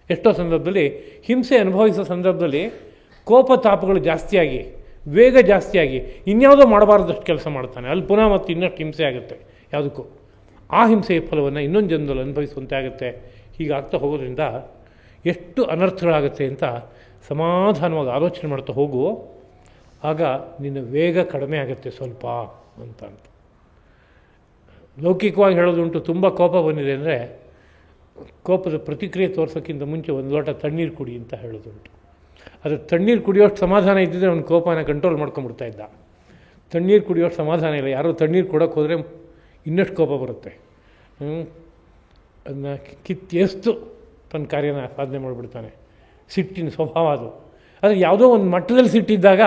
ಎಷ್ಟೋ ಸಂದರ್ಭದಲ್ಲಿ ಹಿಂಸೆ ಅನುಭವಿಸೋ ಸಂದರ್ಭದಲ್ಲಿ ಕೋಪ ತಾಪಗಳು ಜಾಸ್ತಿಯಾಗಿ, ವೇಗ ಜಾಸ್ತಿಯಾಗಿ ಇನ್ಯಾವುದೋ ಮಾಡಬಾರ್ದಷ್ಟು ಕೆಲಸ ಮಾಡ್ತಾನೆ. ಅಲ್ಲಿ ಪುನಃ ಮತ್ತು ಇನ್ನಷ್ಟು ಹಿಂಸೆ ಆಗುತ್ತೆ ಯಾವುದಕ್ಕೂ. ಆ ಹಿಂಸೆಯ ಫಲವನ್ನು ಇನ್ನೊಂದು ಜನ್ಮದಲ್ಲಿ ಅನುಭವಿಸುವಂತೆ ಆಗುತ್ತೆ. ಹೀಗಾಗ್ತಾ ಹೋಗೋದ್ರಿಂದ ಎಷ್ಟು ಅನರ್ಥಗಳಾಗುತ್ತೆ ಅಂತ ಸಮಾಧಾನವಾಗಿ ಆಲೋಚನೆ ಮಾಡ್ತಾ ಹೋಗು. ಆಗ ನಿನ್ನ ವೇಗ ಕಡಿಮೆ ಆಗುತ್ತೆ ಸ್ವಲ್ಪ ಅಂತ. ಲೌಕಿಕವಾಗಿ ಹೇಳೋದುಂಟು, ತುಂಬ ಕೋಪ ಬಂದಿದೆ ಅಂದರೆ ಕೋಪದ ಪ್ರತಿಕ್ರಿಯೆ ತೋರ್ಸೋಕ್ಕಿಂತ ಮುಂಚೆ ಒಂದು ಲೋಟ ತಣ್ಣೀರು ಕುಡಿ ಅಂತ ಹೇಳೋದುಂಟು. ಅದು ತಣ್ಣೀರು ಕುಡಿಯೋಷ್ಟು ಸಮಾಧಾನ ಇದ್ದಿದ್ದರೆ ಅವನ ಕೋಪನ ಕಂಟ್ರೋಲ್ ಮಾಡ್ಕೊಂಡ್ಬಿಡ್ತಾ ಇದ್ದ. ತಣ್ಣೀರು ಕುಡಿಯೋಷ್ಟು ಸಮಾಧಾನ ಇಲ್ಲ. ಯಾರೋ ತಣ್ಣೀರು ಕೊಡೋಕ್ಕೆ ಹೋದರೆ ಇನ್ನಷ್ಟು ಕೋಪ ಬರುತ್ತೆ. ಅದನ್ನ ಕಿತ್ತೆಸ್ತು ತನ್ನ ಕಾರ್ಯನ ಸಾಧನೆ ಮಾಡಿಬಿಡ್ತಾನೆ. ಸಿಟ್ಟಿನ ಸ್ವಭಾವ ಅದು. ಆದರೆ ಯಾವುದೋ ಒಂದು ಮಟ್ಟದಲ್ಲಿ ಸಿಟ್ಟಿದ್ದಾಗ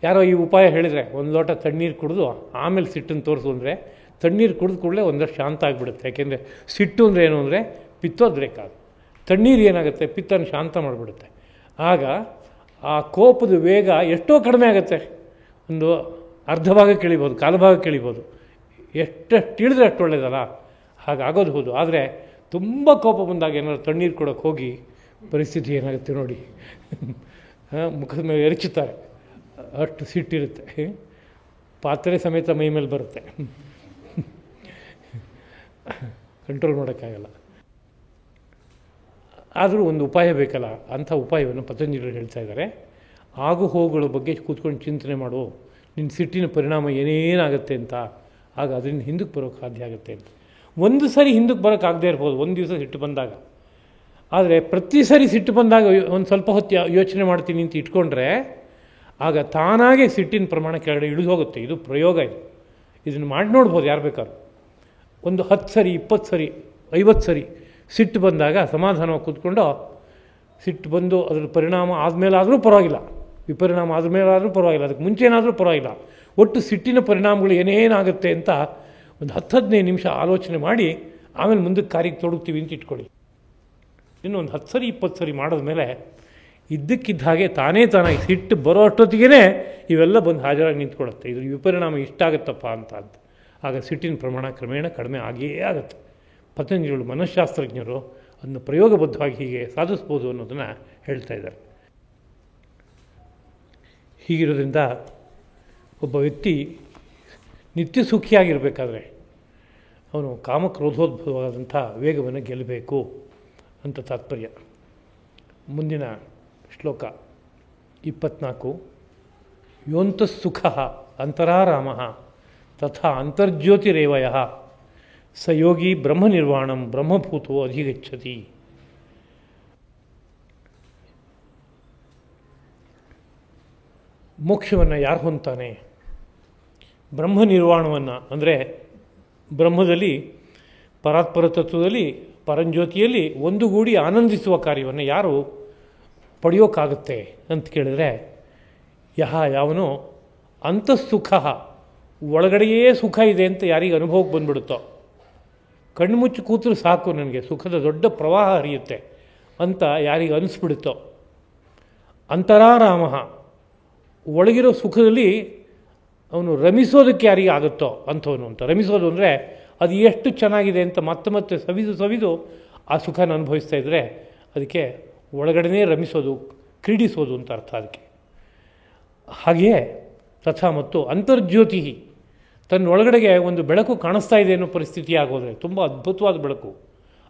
ಯಾರೋ ಈ ಉಪಾಯ ಹೇಳಿದರೆ ಒಂದು ಲೋಟ ತಣ್ಣೀರು ಕುಡಿದು ಆಮೇಲೆ ಸಿಟ್ಟನ್ನು ತೋರಿಸು ಅಂದರೆ ತಣ್ಣೀರು ಕುಡಿದು ಕೂಡಲೇ ಒಂದಷ್ಟು ಶಾಂತ ಆಗಿಬಿಡುತ್ತೆ. ಯಾಕೆಂದರೆ ಸಿಟ್ಟು ಅಂದರೆ ಏನು ಅಂದರೆ ಪಿತ್ತೋದ್ರೇಕ. ಅದು ತಣ್ಣೀರು ಏನಾಗುತ್ತೆ, ಪಿತ್ತನ್ನು ಶಾಂತ ಮಾಡಿಬಿಡುತ್ತೆ. ಆಗ ಆ ಕೋಪದ ವೇಗ ಎಷ್ಟೋ ಕಡಿಮೆ ಆಗುತ್ತೆ. ಒಂದು ಅರ್ಧ ಭಾಗ ಕೇಳಿಬೋದು, ಕಾಲು ಭಾಗ ಕೇಳಿಬೋದು. ಎಷ್ಟೆಷ್ಟು ತಿಳಿದ್ರೆ ಅಷ್ಟು ಒಳ್ಳೆಯದಲ್ಲ, ಹಾಗಾಗೋದು ಹೌದು. ಆದರೆ ತುಂಬ ಕೋಪ ಬಂದಾಗ ಏನಾದ್ರು ತಣ್ಣೀರು ಕೊಡೋಕ್ಕೆ ಹೋಗಿ ಪರಿಸ್ಥಿತಿ ಏನಾಗುತ್ತೆ ನೋಡಿ, ಮುಖದ ಮೇಲೆ ಎರಚುತ್ತಾರೆ, ಅಷ್ಟು ಸಿಟ್ಟಿರುತ್ತೆ. ಪಾತ್ರೆ ಸಮೇತ ಮೈ ಮೇಲೆ ಬರುತ್ತೆ, ಕಂಟ್ರೋಲ್ ಮಾಡೋಕ್ಕಾಗಲ್ಲ. ಆದರೂ ಒಂದು ಉಪಾಯ ಬೇಕಲ್ಲ, ಅಂಥ ಉಪಾಯವನ್ನು ಪತಂಜಲಿಗಳು ಹೇಳ್ತಾ ಇದ್ದಾರೆ. ಆಗು ಹೋಗುಗಳ ಬಗ್ಗೆ ಕೂತ್ಕೊಂಡು ಚಿಂತನೆ ಮಾಡು, ನಿನ್ನ ಸಿಟ್ಟಿನ ಪರಿಣಾಮ ಏನೇನಾಗುತ್ತೆ ಅಂತ. ಆಗ ಅದರಿಂದ ಹಿಂದಕ್ಕೆ ಬರೋಕ್ಕೆ ಸಾಧ್ಯ ಆಗುತ್ತೆ ಅಂತ. ಒಂದು ಸರಿ ಹಿಂದಕ್ಕೆ ಬರೋಕ್ಕಾಗದೇ ಇರ್ಬೋದು, ಒಂದು ದಿವಸ ಸಿಟ್ಟು ಬಂದಾಗ. ಆದರೆ ಪ್ರತಿ ಸರಿ ಸಿಟ್ಟು ಬಂದಾಗ ಒಂದು ಸ್ವಲ್ಪ ಹೊತ್ತು ಯೋಚನೆ ಮಾಡ್ತೀನಿ ಅಂತ ಇಟ್ಕೊಂಡ್ರೆ ಆಗ ತಾನಾಗೆ ಸಿಟ್ಟಿನ ಪ್ರಮಾಣ ಕೆಳಗಡೆ ಇಳಿದು ಹೋಗುತ್ತೆ. ಇದು ಪ್ರಯೋಗ. ಇದನ್ನು ಮಾಡಿ ನೋಡ್ಬೋದು ಯಾರು ಬೇಕಾದ್ರು. ಒಂದು 10 ಸರಿ, 20 ಸರಿ, 50 ಸರಿ ಸಿಟ್ಟು ಬಂದಾಗ ಸಮಾಧಾನವಾಗಿ ಕೂತ್ಕೊಂಡು, ಸಿಟ್ಟು ಬಂದು ಅದ್ರ ಪರಿಣಾಮ ಆದಮೇಲಾದರೂ ಪರವಾಗಿಲ್ಲ, ವಿಪರಿಣಾಮ ಆದಮೇಲಾದರೂ ಪರವಾಗಿಲ್ಲ, ಅದಕ್ಕೆ ಮುಂಚೆ ಏನಾದರೂ ಪರವಾಗಿಲ್ಲ, ಒಟ್ಟು ಸಿಟ್ಟಿನ ಪರಿಣಾಮಗಳು ಏನೇನಾಗುತ್ತೆ ಅಂತ ಒಂದು 10-15 ನಿಮಿಷ ಆಲೋಚನೆ ಮಾಡಿ ಆಮೇಲೆ ಮುಂದಕ್ಕೆ ಕಾರ್ಯಕ್ಕೆ ತೊಡಗ್ತೀವಿ ಅಂತ ಇಟ್ಕೊಳ್ಳಿ. ಇನ್ನು ಒಂದು 10 ಸರಿ 20 ಸರಿ ಮಾಡಿದ್ಮೇಲೆ ಇದ್ದಕ್ಕಿದ್ದ ಹಾಗೆ ತಾನಾಗಿ ಸಿಟ್ಟು ಬರೋ ಅಷ್ಟೊತ್ತಿಗೆ ಇವೆಲ್ಲ ಬಂದು ಹಾಜರಾಗಿ ನಿಂತ್ಕೊಳ್ಳುತ್ತೆ. ಇದ್ರ ವಿಪರಿಣಾಮ ಇಷ್ಟಾಗತ್ತಪ್ಪ ಅಂತ. ಆಗ ಸಿಟ್ಟಿನ ಪ್ರಮಾಣ ಕ್ರಮೇಣ ಕಡಿಮೆ ಆಗಿಯೇ ಆಗುತ್ತೆ. ಪತಂಜಲಿಗಳು ಮನಃಶಾಸ್ತ್ರಜ್ಞರು, ಅದನ್ನು ಪ್ರಯೋಗಬದ್ಧವಾಗಿ ಹೀಗೆ ಸಾಧಿಸ್ಬೋದು ಅನ್ನೋದನ್ನು ಹೇಳ್ತಾ ಇದ್ದಾರೆ. ಹೀಗಿರೋದ್ರಿಂದ ಒಬ್ಬ ವ್ಯಕ್ತಿ ನಿತ್ಯ ಸುಖಿಯಾಗಿರಬೇಕಾದ್ರೆ ಅವನು ಕಾಮಕ್ರೋಧೋದ್ಭವವಾದಂಥ ವೇಗವನ್ನು ಗೆಲ್ಲಬೇಕು ಅಂತ ತಾತ್ಪರ್ಯ. ಮುಂದಿನ ಶ್ಲೋಕ 24. ಯೋಂತಃಸುಖ ಅಂತರಾರಾಮ ತಥಾ ಅಂತರ್ಜ್ಯೋತಿರೇವಯ ಸ ಯೋಗಿ ಬ್ರಹ್ಮನಿರ್ವಾಣಂ ಬ್ರಹ್ಮಭೂತೋ ಅಧಿಗಚ್ಚತಿ. ಮೋಕ್ಷವನ್ನು ಯಾರು ಹೊಂದ್ತಾನೆ? ಬ್ರಹ್ಮನಿರ್ವಾಣವನ್ನು ಅಂದರೆ ಬ್ರಹ್ಮದಲ್ಲಿ, ಪರಾತ್ಪರ ತತ್ವದಲ್ಲಿ, ಪರಂಜ್ಯೋತಿಯಲ್ಲಿ ಒಂದುಗೂಡಿ ಆನಂದಿಸುವ ಕಾರ್ಯವನ್ನು ಯಾರು ಪಡೆಯೋಕ್ಕಾಗುತ್ತೆ ಅಂತ ಕೇಳಿದ್ರೆ, ಯಾವನೋ ಅಂತಃಸುಖ, ಒಳಗಡೆಯೇ ಸುಖ ಇದೆ ಅಂತ ಯಾರಿಗೆ ಅನುಭವಕ್ಕೆ ಬಂದ್ಬಿಡುತ್ತೋ, ಕಣ್ಣು ಮುಚ್ಚಿ ಕೂತರು ಸಾಕು ನನಗೆ ಸುಖದ ದೊಡ್ಡ ಪ್ರವಾಹ ಹರಿಯುತ್ತೆ ಅಂತ ಯಾರಿಗೆ ಅನಿಸ್ಬಿಡುತ್ತೋ, ಅಂತರಾರಾಮ, ಒಳಗಿರೋ ಸುಖದಲ್ಲಿ ಅವನು ರಮಿಸೋದಕ್ಕೆ ಯಾರಿಗೆ ಆಗುತ್ತೋ ಅಂಥವನು ಅಂತ. ರಮಿಸೋದು ಅಂದರೆ ಅದು ಎಷ್ಟು ಚೆನ್ನಾಗಿದೆ ಅಂತ ಮತ್ತೆ ಮತ್ತೆ ಸವಿದು ಆ ಸುಖನ ಅನುಭವಿಸ್ತಾ ಇದ್ದರೆ ಅದಕ್ಕೆ ಒಳಗಡೆನೇ ರಮಿಸೋದು, ಕ್ರೀಡಿಸೋದು ಅಂತ ಅರ್ಥ ಅದಕ್ಕೆ. ಹಾಗೆಯೇ ತಥಾ ಮತ್ತು ಅಂತರ್ಜ್ಯೋತಿ, ತನ್ನೊಳಗಡೆಗೆ ಒಂದು ಬೆಳಕು ಕಾಣಿಸ್ತಾ ಇದೆ ಅನ್ನೋ ಪರಿಸ್ಥಿತಿ ಆಗೋದ್ರೆ, ತುಂಬ ಅದ್ಭುತವಾದ ಬೆಳಕು,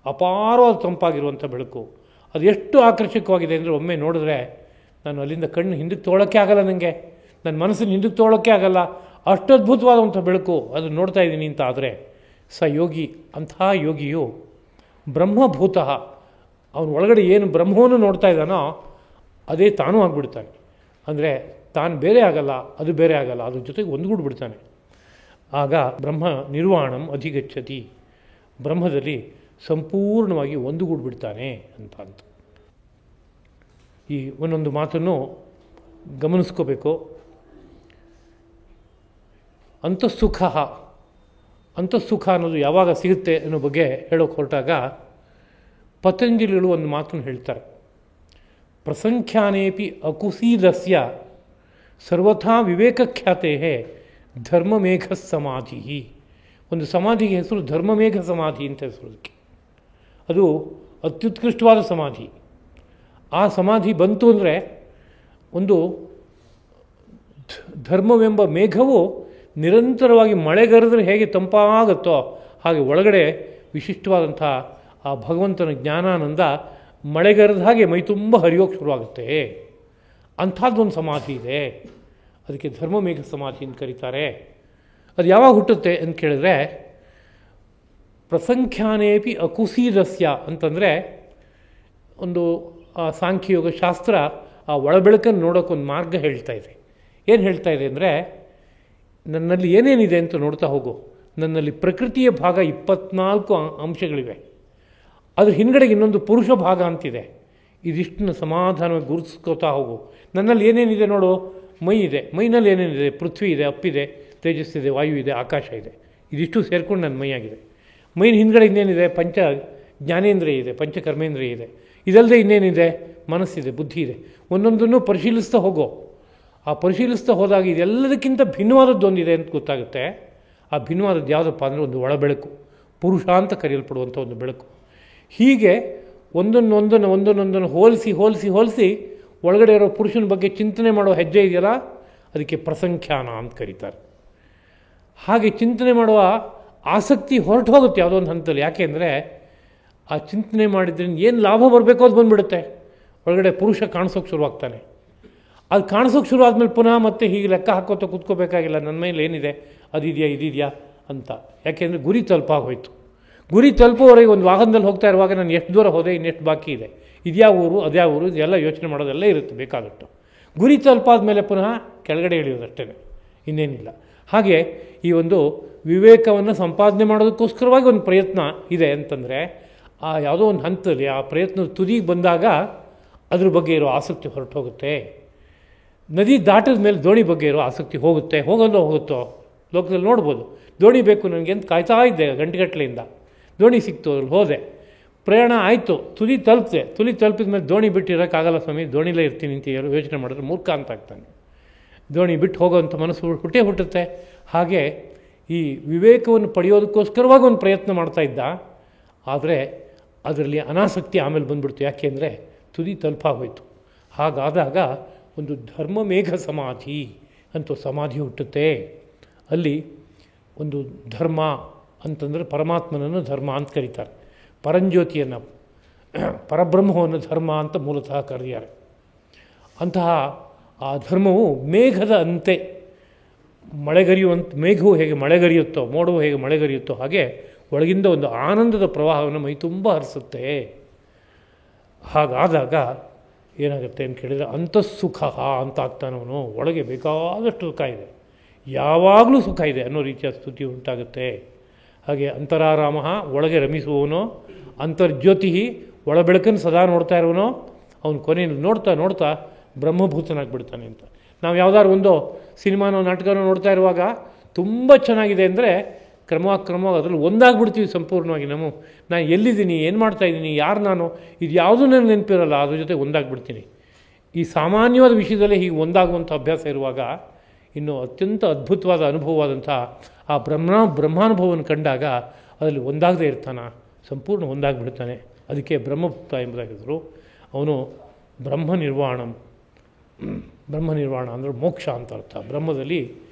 ಅಪಾರವಾದ ತಂಪಾಗಿರುವಂಥ ಬೆಳಕು, ಅದು ಎಷ್ಟು ಆಕರ್ಷಕವಾಗಿದೆ ಅಂದರೆ ಒಮ್ಮೆ ನೋಡಿದ್ರೆ ನಾನು ಅಲ್ಲಿಂದ ಕಣ್ಣು ಹಿಂದಕ್ಕೆ ತೊಗೊಳಕ್ಕೆ ಆಗಲ್ಲ, ನನಗೆ ನನ್ನ ಮನಸ್ಸನ್ನು ಹಿಂದಕ್ಕೆ ತೊಗೊಳಕ್ಕೆ ಆಗಲ್ಲ, ಅಷ್ಟು ಅದ್ಭುತವಾದಂಥ ಬೆಳಕು, ಅದು ನೋಡ್ತಾ ಇದ್ದೀನಿ ಅಂತ ಆದರೆ ಸ ಯೋಗಿ, ಅಂಥ ಯೋಗಿಯು ಬ್ರಹ್ಮಭೂತ, ಅವನ ಒಳಗಡೆ ಏನು ಬ್ರಹ್ಮವನ್ನು ನೋಡ್ತಾ ಇದ್ದಾನೋ ಅದೇ ತಾನೂ ಆಗಿಬಿಡ್ತಾನೆ. ಅಂದರೆ ತಾನು ಬೇರೆ ಆಗಲ್ಲ, ಅದು ಬೇರೆ ಆಗಲ್ಲ, ಅದ್ರ ಜೊತೆಗೆ ಒಂದುಗೂಡ್ಬಿಡ್ತಾನೆ. ಆಗ ಬ್ರಹ್ಮ ನಿರ್ವಾಣಂ ಅಧಿಗಚ್ಚತಿ, ಬ್ರಹ್ಮದಲ್ಲಿ ಸಂಪೂರ್ಣವಾಗಿ ಒಂದುಗೂಡ್ಬಿಡ್ತಾನೆ ಅಂತ. ಈ ಒಂದೊಂದು ಮಾತನ್ನು ಗಮನಿಸ್ಕೋಬೇಕು. ಅಂತಃಸುಖ ಅನ್ನೋದು ಯಾವಾಗ ಸಿಗುತ್ತೆ ಅನ್ನೋ ಬಗ್ಗೆ ಹೇಳೋಕೆ ಹೊರಟಾಗ ಪತಂಜಲಿಗಳು ಒಂದು ಮಾತನ್ನು ಹೇಳ್ತಾರೆ. ಪ್ರಸಂಖ್ಯಾನೇಪಿ ಅಕುಸೀದಸ್ಯ ಸರ್ವಥಾ ವಿವೇಕಖ್ಯಾತೆ ಧರ್ಮಮೇಘ ಸಮಾಧಿ. ಒಂದು ಸಮಾಧಿಗೆ ಹೆಸರು ಧರ್ಮಮೇಘ ಸಮಾಧಿ ಅಂತ ಹೆಸರೋದಕ್ಕೆ. ಅದು ಅತ್ಯುತ್ಕೃಷ್ಟವಾದ ಸಮಾಧಿ. ಆ ಸಮಾಧಿ ಬಂತು ಅಂದರೆ ಒಂದು ಧರ್ಮವೆಂಬ ಮೇಘವು ನಿರಂತರವಾಗಿ ಮಳೆಗರೆದ್ರೆ ಹೇಗೆ ತಂಪಾಗುತ್ತೋ ಹಾಗೆ ಒಳಗಡೆ ವಿಶಿಷ್ಟವಾದಂಥ ಆ ಭಗವಂತನ ಜ್ಞಾನಾನಂದ ಮಳೆಗರೆದ ಹಾಗೆ ಮೈ ತುಂಬ ಹರಿಯೋಕ್ಕೆ ಶುರುವಾಗುತ್ತೆ. ಅಂಥದ್ದೊಂದು ಸಮಾಧಿ ಇದೆ, ಅದಕ್ಕೆ ಧರ್ಮಮೇಘ ಸಮಾಧಿ ಅಂತ ಕರೀತಾರೆ. ಅದು ಯಾವಾಗ ಹುಟ್ಟುತ್ತೆ ಅಂತ ಕೇಳಿದ್ರೆ, ಪ್ರಸಂಖ್ಯಾನೇಪಿ ಅಕುಸೀದಸ್ಯ ಅಂತಂದರೆ ಒಂದು ಸಾಂಖ್ಯಯೋಗ ಶಾಸ್ತ್ರ ಆ ಒಳಬೆಳಕನ್ನು ನೋಡೋಕ್ಕೊಂದು ಮಾರ್ಗ ಹೇಳ್ತಾ ಇದೆ. ಏನು ಹೇಳ್ತಾ ಇದೆ ಅಂದರೆ, ನನ್ನಲ್ಲಿ ಏನೇನಿದೆ ಅಂತ ನೋಡ್ತಾ ಹೋಗು. ನನ್ನಲ್ಲಿ ಪ್ರಕೃತಿಯ ಭಾಗ 24 ಅಂಶಗಳಿವೆ, ಅದ್ರ ಹಿಂದ್ಗಡೆಗೆ ಇನ್ನೊಂದು ಪುರುಷ ಭಾಗ ಅಂತಿದೆ. ಇದಿಷ್ಟನ್ನು ಸಮಾಧಾನವಾಗಿ ಗುರುತಿಸ್ಕೋತಾ ಹೋಗು. ನನ್ನಲ್ಲಿ ಏನೇನಿದೆ ನೋಡು, ಮೈ ಇದೆ, ಮೈನಲ್ಲಿ ಏನೇನಿದೆ, ಪೃಥ್ವಿ ಇದೆ, ಅಪ್ಪಿದೆ, ತೇಜಸ್ಸಿದೆ, ವಾಯು ಇದೆ, ಆಕಾಶ ಇದೆ, ಇದಿಷ್ಟು ಸೇರ್ಕೊಂಡು ನನ್ನ ಮೈಯಾಗಿದೆ. ಮೈನ ಹಿಂದ್ಗಡೆ ಇನ್ನೇನಿದೆ, ಪಂಚ ಜ್ಞಾನೇಂದ್ರಿಯ ಇದೆ, ಪಂಚಕರ್ಮೇಂದ್ರಿಯ ಇದೆ, ಇದಲ್ಲದೆ ಇನ್ನೇನಿದೆ, ಮನಸ್ಸಿದೆ, ಬುದ್ಧಿ ಇದೆ. ಒಂದೊಂದನ್ನು ಪರಿಶೀಲಿಸ್ತಾ ಹೋಗೋ. ಆ ಪರಿಶೀಲಿಸ್ತಾ ಹೋದಾಗ ಇದೆಲ್ಲದಕ್ಕಿಂತ ಭಿನ್ನವಾದದ್ದೊಂದಿದೆ ಅಂತ ಗೊತ್ತಾಗುತ್ತೆ. ಆ ಭಿನ್ನವಾದದ್ದು ಯಾವುದಪ್ಪ ಅಂದರೆ ಒಂದು ಒಳಬೆಳಕು, ಪುರುಷ ಅಂತ ಕರೆಯಲ್ಪಡುವಂಥ ಒಂದು ಬೆಳಕು. ಹೀಗೆ ಒಂದೊಂದೊಂದನ್ನು ಹೋಲಿಸಿ ಒಳಗಡೆ ಇರೋ ಪುರುಷನ ಬಗ್ಗೆ ಚಿಂತನೆ ಮಾಡೋ ಹೆಜ್ಜೆ ಇದೆಯಲ್ಲ, ಅದಕ್ಕೆ ಪ್ರಸಂಖ್ಯಾನ ಅಂತ ಕರೀತಾರೆ. ಹಾಗೆ ಚಿಂತನೆ ಮಾಡುವ ಆಸಕ್ತಿ ಹೊರಟು ಹೋಗುತ್ತೆ ಯಾವುದೋ ಒಂದು ಹಂತದಲ್ಲಿ. ಯಾಕೆ ಅಂದರೆ ಆ ಚಿಂತನೆ ಮಾಡಿದ್ರಿಂದ ಏನು ಲಾಭ ಬರಬೇಕೋ ಅದು ಬಂದುಬಿಡುತ್ತೆ. ಒಳಗಡೆ ಪುರುಷ ಕಾಣಿಸೋಕೆ ಶುರುವಾಗ್ತಾನೆ. ಅದು ಕಾಣಿಸೋಕೆ ಶುರು ಆದಮೇಲೆ ಪುನಃ ಮತ್ತೆ ಹೀಗೆ ಲೆಕ್ಕ ಹಾಕೋತ ಕೂತ್ಕೋಬೇಕಾಗಿಲ್ಲ, ನನ್ನ ಮೇಲೆ ಏನಿದೆ, ಅದಿದೆಯಾ ಇದಿದೆಯಾ ಅಂತ. ಯಾಕೆಂದರೆ ಗುರಿ ತಲುಪಾಗೋಯ್ತು. ಗುರಿ ತಲುಪೋವರೆಗೆ ಒಂದು ವಾಹನದಲ್ಲಿ ಹೋಗ್ತಾ ಇರುವಾಗ ನಾನು ಎಷ್ಟು ದೂರ ಹೋದೆ, ಇನ್ನೆಷ್ಟು ಬಾಕಿ ಇದೆ, ಇದ್ಯಾವ ಊರು ಅದ್ಯಾವ ಊರು, ಇದೆಲ್ಲ ಯೋಚನೆ ಮಾಡೋದೆಲ್ಲ ಇರುತ್ತೆ ಬೇಕಾದಷ್ಟು. ಗುರಿ ತಲುಪಾದ ಮೇಲೆ ಪುನಃ ಕೆಳಗಡೆ ಇಳಿಯೋದಷ್ಟೇ, ಇನ್ನೇನಿಲ್ಲ. ಹಾಗೆ ಈ ಒಂದು ವಿವೇಕವನ್ನು ಸಂಪಾದನೆ ಮಾಡೋದಕ್ಕೋಸ್ಕರವಾಗಿ ಒಂದು ಪ್ರಯತ್ನ ಇದೆ ಅಂತಂದರೆ, ಆ ಯಾವುದೋ ಒಂದು ಹಂತದಲ್ಲಿ ಆ ಪ್ರಯತ್ನದ ತುದಿಗೆ ಬಂದಾಗ ಅದ್ರ ಬಗ್ಗೆ ಇರೋ ಆಸಕ್ತಿ ಹೊರಟು ಹೋಗುತ್ತೆ. ನದಿ ದಾಟಿದ ಮೇಲೆ ದೋಣಿ ಬಗ್ಗೆ ಇರೋ ಆಸಕ್ತಿ ಹೋಗುತ್ತೋ ಲೋಕದಲ್ಲಿ ನೋಡ್ಬೋದು. ದೋಣಿ ಬೇಕು ನನಗೆ ಅಂತ ಕಾಯ್ತಾ ಇದ್ದೆ ಗಂಟೆಗಟ್ಟಲೆಯಿಂದ. ದೋಣಿ ಸಿಕ್ತು, ಅದ್ರಲ್ಲಿ ಹೋದೆ, ಪ್ರಯಾಣ ಆಯಿತು, ತುದಿ ತಲುಪಿದ ಮೇಲೆ ದೋಣಿ ಬಿಟ್ಟು ಇರೋಕ್ಕಾಗಲ್ಲ ಸ್ವಾಮಿ, ದೋಣಿಲೇ ಇರ್ತೀನಿ ಅಂತ ಯೋಚನೆ ಮಾಡಿದ್ರೆ ಮೂರ್ಖ ಅಂತ ಆಗ್ತಾನೆ. ದೋಣಿ ಬಿಟ್ಟು ಹೋಗೋವಂಥ ಮನಸ್ಸು ಹುಟ್ಟುತ್ತೆ. ಹಾಗೆ ಈ ವಿವೇಕವನ್ನು ಪಡೆಯೋದಕ್ಕೋಸ್ಕರವಾಗಿ ಒಂದು ಪ್ರಯತ್ನ ಮಾಡ್ತಾ ಇದ್ದ. ಆದರೆ ಅದರಲ್ಲಿ ಅನಾಸಕ್ತಿ ಆಮೇಲೆ ಬಂದ್ಬಿಡ್ತು. ಯಾಕೆಂದರೆ ತುದಿ ತಲುಪಾಗೋಯ್ತು. ಹಾಗಾದಾಗ ಒಂದು ಧರ್ಮ ಮೇಘ ಸಮಾಧಿ ಅಂತ ಸಮಾಧಿ ಹುಟ್ಟುತ್ತೆ. ಅಲ್ಲಿ ಒಂದು ಧರ್ಮ ಅಂತಂದರೆ ಪರಮಾತ್ಮನನ್ನು ಧರ್ಮ ಅಂತ ಕರೀತಾರೆ. ಪರಂಜ್ಯೋತಿಯನ್ನು, ಪರಬ್ರಹ್ಮವನ್ನು ಧರ್ಮ ಅಂತ ಮೂಲತಃ ಕರೆದಿದ್ದಾರೆ. ಅಂತಹ ಆ ಧರ್ಮವು ಮೇಘದ ಅಂತೆ ಮೇಘವು ಹೇಗೆ ಮಳೆಗರಿಯುತ್ತೋ, ಮೋಡವು ಹೇಗೆ ಮಳೆಗರಿಯುತ್ತೋ ಹಾಗೆ ಒಳಗಿಂದ ಒಂದು ಆನಂದದ ಪ್ರವಾಹವನ್ನು ಮೈ ತುಂಬ ಹರಿಸುತ್ತೆ. ಹಾಗಾದಾಗ ಏನಾಗುತ್ತೆ ಅಂತ ಕೇಳಿದರೆ ಅಂತಃಸುಖ ಅಂತ ಆಗ್ತಾನವನು. ಒಳಗೆ ಬೇಕಾದಷ್ಟು ಸುಖ ಇದೆ, ಯಾವಾಗಲೂ ಸುಖ ಇದೆ ಅನ್ನೋ ರೀತಿಯ ಸ್ತುತಿ ಉಂಟಾಗುತ್ತೆ. ಹಾಗೆ ಅಂತರಾರಾಮ, ಒಳಗೆ ರಮಿಸುವವನು, ಅಂತರ್ಜ್ಯೋತಿ, ಒಳ ಬೆಳಕನ್ನು ಸದಾ ನೋಡ್ತಾ ಇರೋನು, ಅವನು ಕೊನೆಯಲ್ಲಿ ನೋಡ್ತಾ ನೋಡ್ತಾ ಬ್ರಹ್ಮಭೂತನಾಗಿಬಿಡ್ತಾನೆ ಅಂತ. ನಾವು ಯಾವುದಾದ್ರು ಒಂದು ಸಿನಿಮಾನೋ ನಾಟಕನೋ ನೋಡ್ತಾ ಇರುವಾಗ ತುಂಬ ಚೆನ್ನಾಗಿದೆ ಅಂದರೆ ಕ್ರಮವಾಗಿ ಅದರಲ್ಲಿ ಒಂದಾಗ್ಬಿಡ್ತೀವಿ ಸಂಪೂರ್ಣವಾಗಿ. ನಾನು ಎಲ್ಲಿದ್ದೀನಿ, ಏನು ಮಾಡ್ತಾಯಿದ್ದೀನಿ, ಯಾರು ನಾನು, ಇದು ಯಾವುದೂ ನನಗೆ ನೆನಪಿರಲ್ಲ, ಅದ್ರ ಜೊತೆ ಒಂದಾಗ್ಬಿಡ್ತೀನಿ. ಈ ಸಾಮಾನ್ಯವಾದ ವಿಷಯದಲ್ಲೇ ಹೀಗೆ ಒಂದಾಗುವಂಥ ಅಭ್ಯಾಸ ಇರುವಾಗ ಇನ್ನು ಅತ್ಯಂತ ಅದ್ಭುತವಾದ ಅನುಭವವಾದಂಥ ಆ ಬ್ರಹ್ಮಾನುಭವವನ್ನು ಕಂಡಾಗ ಅದರಲ್ಲಿ ಒಂದಾಗದೇ ಇರ್ತಾನೆ, ಸಂಪೂರ್ಣ ಒಂದಾಗಿಬಿಡ್ತಾನೆ. ಅದಕ್ಕೆ ಬ್ರಹ್ಮಭೂತ ಎಂಬುದಾಗಿದ್ದರು. ಅವನು ಬ್ರಹ್ಮ ನಿರ್ವಾಣ ಅಂದರೆ ಮೋಕ್ಷ ಅಂತ ಅರ್ಥ. ಬ್ರಹ್ಮದಲ್ಲಿ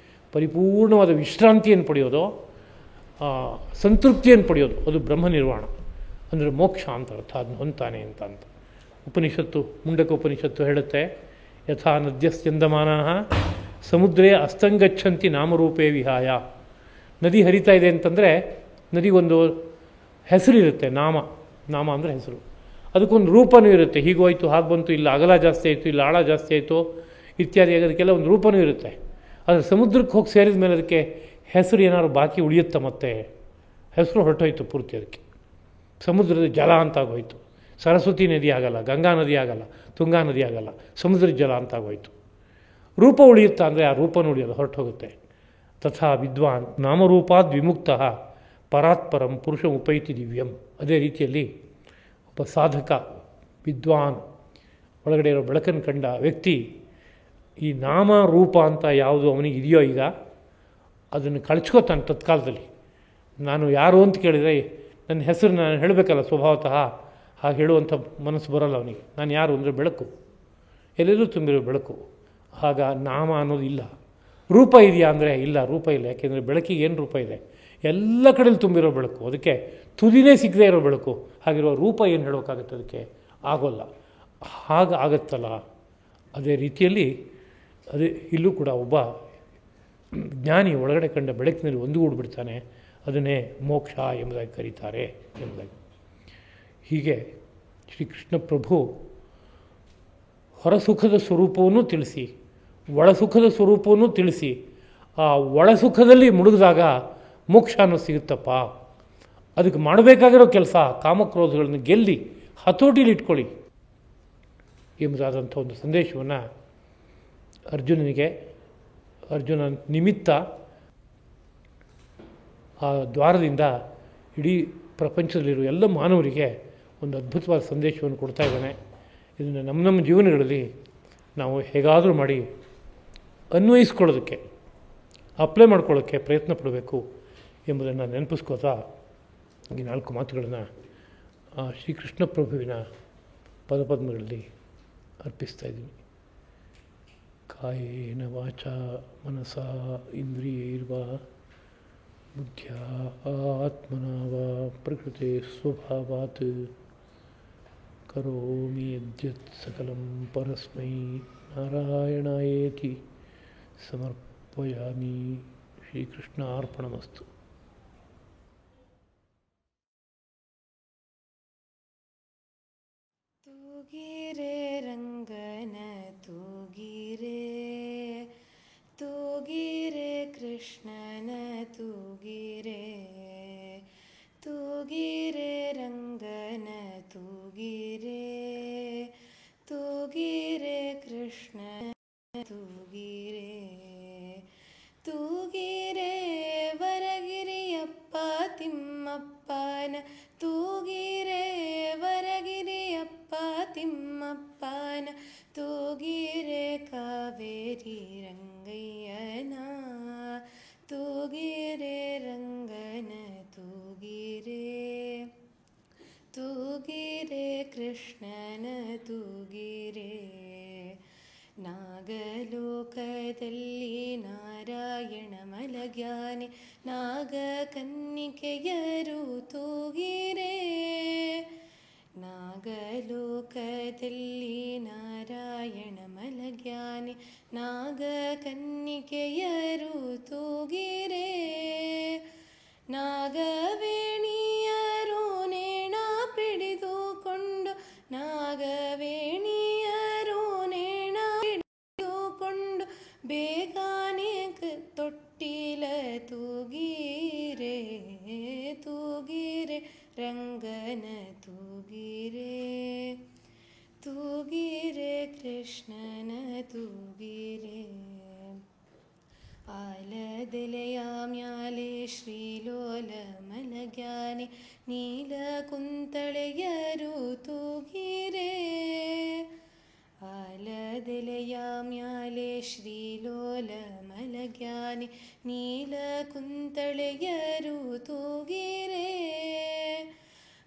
ಪರಿಪೂರ್ಣವಾದ ವಿಶ್ರಾಂತಿಯನ್ನು ಪಡೆಯೋದು, ಸಂತೃಪ್ತಿಯನ್ನು ಪಡೆಯೋದು, ಅದು ಬ್ರಹ್ಮ ನಿರ್ವಾಣ ಅಂದರೆ ಮೋಕ್ಷ ಅಂತ ಅರ್ಥ. ಅದನ್ನು ಹೊಂತಾನೆ ಅಂತ ಉಪನಿಷತ್ತು, ಮುಂಡಕ ಉಪನಿಷತ್ತು ಹೇಳುತ್ತೆ, ಯಥಾ ನದ್ಯಸ್ಯಂದಮಾನಃ ಸಮುದ್ರೇ ಅಸ್ತಂಗಚ್ಚಂತಿ ನಾಮರೂಪೇ ವಿಹಾಯ. ನದಿ ಹರಿತಾ ಇದೆ ಅಂತಂದರೆ ನದಿಗೊಂದು ಹೆಸರಿರುತ್ತೆ, ನಾಮ ಅಂದರೆ ಹೆಸರು. ಅದಕ್ಕೊಂದು ರೂಪನೂ ಇರುತ್ತೆ. ಹೀಗೋಯ್ತು, ಹಾಗೆ ಬಂತು, ಇಲ್ಲ ಅಗಲ ಜಾಸ್ತಿ ಆಯಿತು, ಇಲ್ಲ ಆಳ ಜಾಸ್ತಿ ಆಯಿತು ಇತ್ಯಾದಿ. ಅದಕ್ಕೆಲ್ಲ ಒಂದು ರೂಪನೂ ಇರುತ್ತೆ. ಆದರೆ ಸಮುದ್ರಕ್ಕೆ ಹೋಗಿ ಸೇರಿದ ಮೇಲೆ ಅದಕ್ಕೆ ಹೆಸರು ಏನಾದ್ರು ಬಾಕಿ ಉಳಿಯುತ್ತೆ, ಮತ್ತೆ ಹೆಸರು ಹೊರಟೋಯ್ತು ಪೂರ್ತಿ. ಅದಕ್ಕೆ ಸಮುದ್ರದ ಜಲ ಅಂತಾಗೋಯ್ತು. ಸರಸ್ವತಿ ನದಿ ಆಗಲ್ಲ, ಗಂಗಾ ನದಿ ಆಗಲ್ಲ, ತುಂಗಾ ನದಿ ಆಗಲ್ಲ, ಸಮುದ್ರದ ಜಲ ಅಂತಾಗೋಯ್ತು. ರೂಪ ಉಳಿಯುತ್ತಾ ಅಂದರೆ ಆ ರೂಪನೂ ಉಳಿಯೋದು, ಹೊರಟೋಗುತ್ತೆ. ತಥಾ ವಿದ್ವಾನ್ ನಾಮರೂಪಾದ್ ವಿಮುಕ್ತ ಪರಾತ್ಪರಂ ಪುರುಷಂ ಉಪೈತಿ ದಿವ್ಯಂ. ಅದೇ ರೀತಿಯಲ್ಲಿ ಒಬ್ಬ ಸಾಧಕ, ವಿದ್ವಾನ್, ಒಳಗಡೆ ಇರೋ ಬೆಳಕನ್ನು ಕಂಡ ವ್ಯಕ್ತಿ ಈ ನಾಮ ರೂಪ ಅಂತ ಯಾವುದು ಅವನಿಗೆ ಇದೆಯೋ ಈಗ ಅದನ್ನು ಕಳ್ಚ್ಕೋತಾನೆ ತತ್ಕಾಲದಲ್ಲಿ. ನಾನು ಯಾರು ಅಂತ ಕೇಳಿದರೆ ನನ್ನ ಹೆಸರು ನಾನು ಹೇಳಬೇಕಲ್ಲ ಸ್ವಭಾವತಃ, ಹಾಗೆ ಹೇಳುವಂಥ ಮನಸ್ಸು ಬರೋಲ್ಲ ಅವನಿಗೆ. ನಾನು ಯಾರು ಅಂದರೆ ಬೆಳಕು, ಎಲ್ಲೆಲ್ಲೂ ತುಂಬಿರೋ ಬೆಳಕು. ಆಗ ನಾಮ ಅನ್ನೋದು ಇಲ್ಲ. ರೂಪ ಇದೆಯಾ ಅಂದರೆ ಇಲ್ಲ, ರೂಪ ಇಲ್ಲ. ಯಾಕೆಂದರೆ ಬೆಳಕಿಗೆ ಏನು ರೂಪ ಇದೆ? ಎಲ್ಲ ಕಡೆಯಲ್ಲಿ ತುಂಬಿರೋ ಬೆಳಕು, ಅದಕ್ಕೆ ತುದಿನೇ ಸಿಗದೇ ಇರೋ ಬೆಳಕು. ಹಾಗಿರೋ ರೂಪ ಏನು ಹೇಳೋಕ್ಕಾಗತ್ತೆ? ಅದಕ್ಕೆ ಆಗೋಲ್ಲ. ಆಗತ್ತಲ್ಲ. ಅದೇ ರೀತಿಯಲ್ಲಿ ಇಲ್ಲೂ ಕೂಡ ಒಬ್ಬ ಜ್ಞಾನಿ ಒಳಗಡೆ ಕಂಡ ಬೆಳಕಿನಲ್ಲಿ ಒಂದುಗೂಡ್ಬಿಡ್ತಾನೆ. ಅದನ್ನೇ ಮೋಕ್ಷ ಎಂಬುದಾಗಿ ಕರೀತಾರೆ ಎಂಬುದಾಗಿ. ಹೀಗೆ ಶ್ರೀಕೃಷ್ಣ ಪ್ರಭು ಹೊರಸುಖದ ಸ್ವರೂಪವನ್ನು ತಿಳಿಸಿ, ಒಳಸುಖದ ಸ್ವರೂಪವನ್ನು ತಿಳಿಸಿ, ಆ ಒಳಸುಖದಲ್ಲಿ ಮುಳುಗಿದಾಗ ಮೋಕ್ಷ ಅನ್ನೋದು ಸಿಗುತ್ತಪ್ಪ. ಅದಕ್ಕೆ ಮಾಡಬೇಕಾಗಿರೋ ಕೆಲಸ ಕಾಮಕ್ರೋಧಗಳನ್ನು ಗೆಲ್ಲಿ ಹತೋಟಿಲಿ ಇಟ್ಕೊಳ್ಳಿ ಎಂಬುದಾದಂಥ ಒಂದು ಸಂದೇಶವನ್ನು ಅರ್ಜುನ ನಿಮಿತ್ತ ಆ ದ್ವಾರದಿಂದ ಇಡೀ ಪ್ರಪಂಚದಲ್ಲಿರುವ ಎಲ್ಲ ಮಾನವರಿಗೆ ಒಂದು ಅದ್ಭುತವಾದ ಸಂದೇಶವನ್ನು ಕೊಡ್ತಾ ಇದ್ದಾನೆ. ಇದನ್ನು ನಮ್ಮ ಜೀವನಗಳಲ್ಲಿ ನಾವು ಹೇಗಾದರೂ ಮಾಡಿ ಅನ್ವಯಿಸ್ಕೊಳ್ಳೋದಕ್ಕೆ, ಅಪ್ಲೈ ಮಾಡ್ಕೊಳ್ಳೋಕ್ಕೆ ಪ್ರಯತ್ನ ಪಡಬೇಕು ಎಂಬುದನ್ನು ನೆನಪಿಸ್ಕೋತಾ ಈ 4 ಮಾತುಗಳನ್ನು ಶ್ರೀಕೃಷ್ಣ ಪ್ರಭುವಿನ ಪದಪದ್ಮಗಳಲ್ಲಿ ಅರ್ಪಿಸ್ತಾ ಇದ್ದೀನಿ. ಕಾಯೇನ ವಾಚಾ ಮನಸಾ ಇಂದ್ರಿಯೈರ್ವಾ ಬುದ್ಧ್ಯಾ ಆತ್ಮನಾ ವಾ ಪ್ರಕೃತೆ ಸ್ವಭಾವಾತ್ ಕರೋಮಿ ಯದ್ಯತ್ ಸಕಲಂ ಪರಸ್ಮೈ ನಾರಾಯಣಾಯೇತಿ ಸಮರ್ಪಯಾಮಿ. ಶ್ರೀಕೃಷ್ಣ ಅರ್ಪಣಮಸ್ತು. ತೂಗಿರೆ ರಂಗನ ತೂಗಿರೆ, ತೂಗಿರೆ ಕೃಷ್ಣನ ತೂಗಿರೆ, ತೂಗಿರೆ ರಂಗನ ತೂಗಿರೆ, ತೂಗಿರೆ ಕೃಷ್ಣನ ತೂಗಿರೆ, ತೂಗಿರೆ ವರಗಿರಿಯಪ್ಪ ತಿಮ್ಮಪ್ಪನ ತೂಗಿರೆ, ವರಗಿರಿಯಪ್ಪ ತಿಮ್ಮಪ್ಪನ ತೂಗಿರೆ, ಕಾವೇರಿ ರಂಗಯ್ಯನ ತೂಗಿರೆ, ರಂಗನ ತೂಗಿರೆ, ತೂಗಿರೆ ಕೃಷ್ಣನ ತೂಗಿರೆ. ನಾಗಲೋಕದಲ್ಲಿ ನಾರಾಯಣ ಮಲಗ್ಯಾನೆ, ನಾಗ ಕನ್ನಿಕೆಯರು ತೂಗಿರೆ. ನಾಗಲೋಕದಲ್ಲಿ ನಾರಾಯಣ ಮಲಗ್ಯಾನೆ, ನಾಗ ಕನ್ನಿಕೆಯರು ತೂಗಿರೆ. ನಾಗವೇಣಿಯರು ನೇಣ ಪಿಡಿದುಕೊಂಡು, ನಾಗವೇಣಿಯರು ನೇಣ ಪಿಡಿದುಕೊಂಡು ಬೇಗಾನೆ ತೊಟ್ಟಿಲ ತೂಗಿರೆ. ತೂಗಿರೆ ರಂಗನ ತೂಗಿರೆ. ತೂಗಿರೆ ಕೃಷ್ಣನ ತೂಗಿರೆ. ಆಲದೆಲೆಯ ಮ್ಯಾಲೆ ಶ್ರೀಲೋಲ ಮಲಗ್ಯಾನೆ, ನೀಲ ಕುಂತಳೆಯರು ತೂಗಿರೆ. ಆಲದೆಲೆಯ ಮ್ಯಾಲೆ ಶ್ರೀಲೋಲ ಮಲಗ್ಯಾನೆ, ನೀಲ ಕುಂತಳೆಯರು ತೂಗಿರೆ.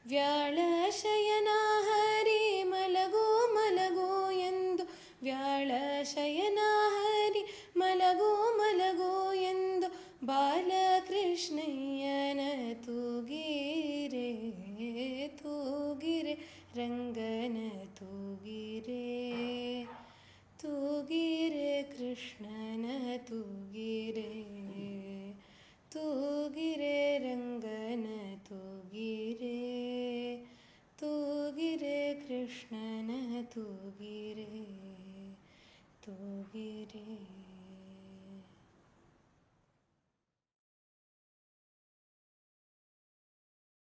ವ್ಯಾಳ ಶಯನ ಹರಿ ಮಲಗೋ ಮಲಗೋ ಎಂದು, ವ್ಯಾಳ ಶಯನ ಹರಿ ಮಲಗೋ ಮಲಗೋ ಎಂದು ಬಾಲಕೃಷ್ಣಯ್ಯನ ತೂಗಿರೆ. ತೂಗಿರೆ ರಂಗನ ತೂಗಿರೆ. ತೂಗಿರೆ ಕೃಷ್ಣನ ತೂಗಿರೆ. ತೂಗಿರೆ ರಂಗನ ತೂಗಿರೆ. ತೂಗಿರೆ ಕೃಷ್ಣನ ತೂಗಿರೆ. ತೂಗಿರೆ.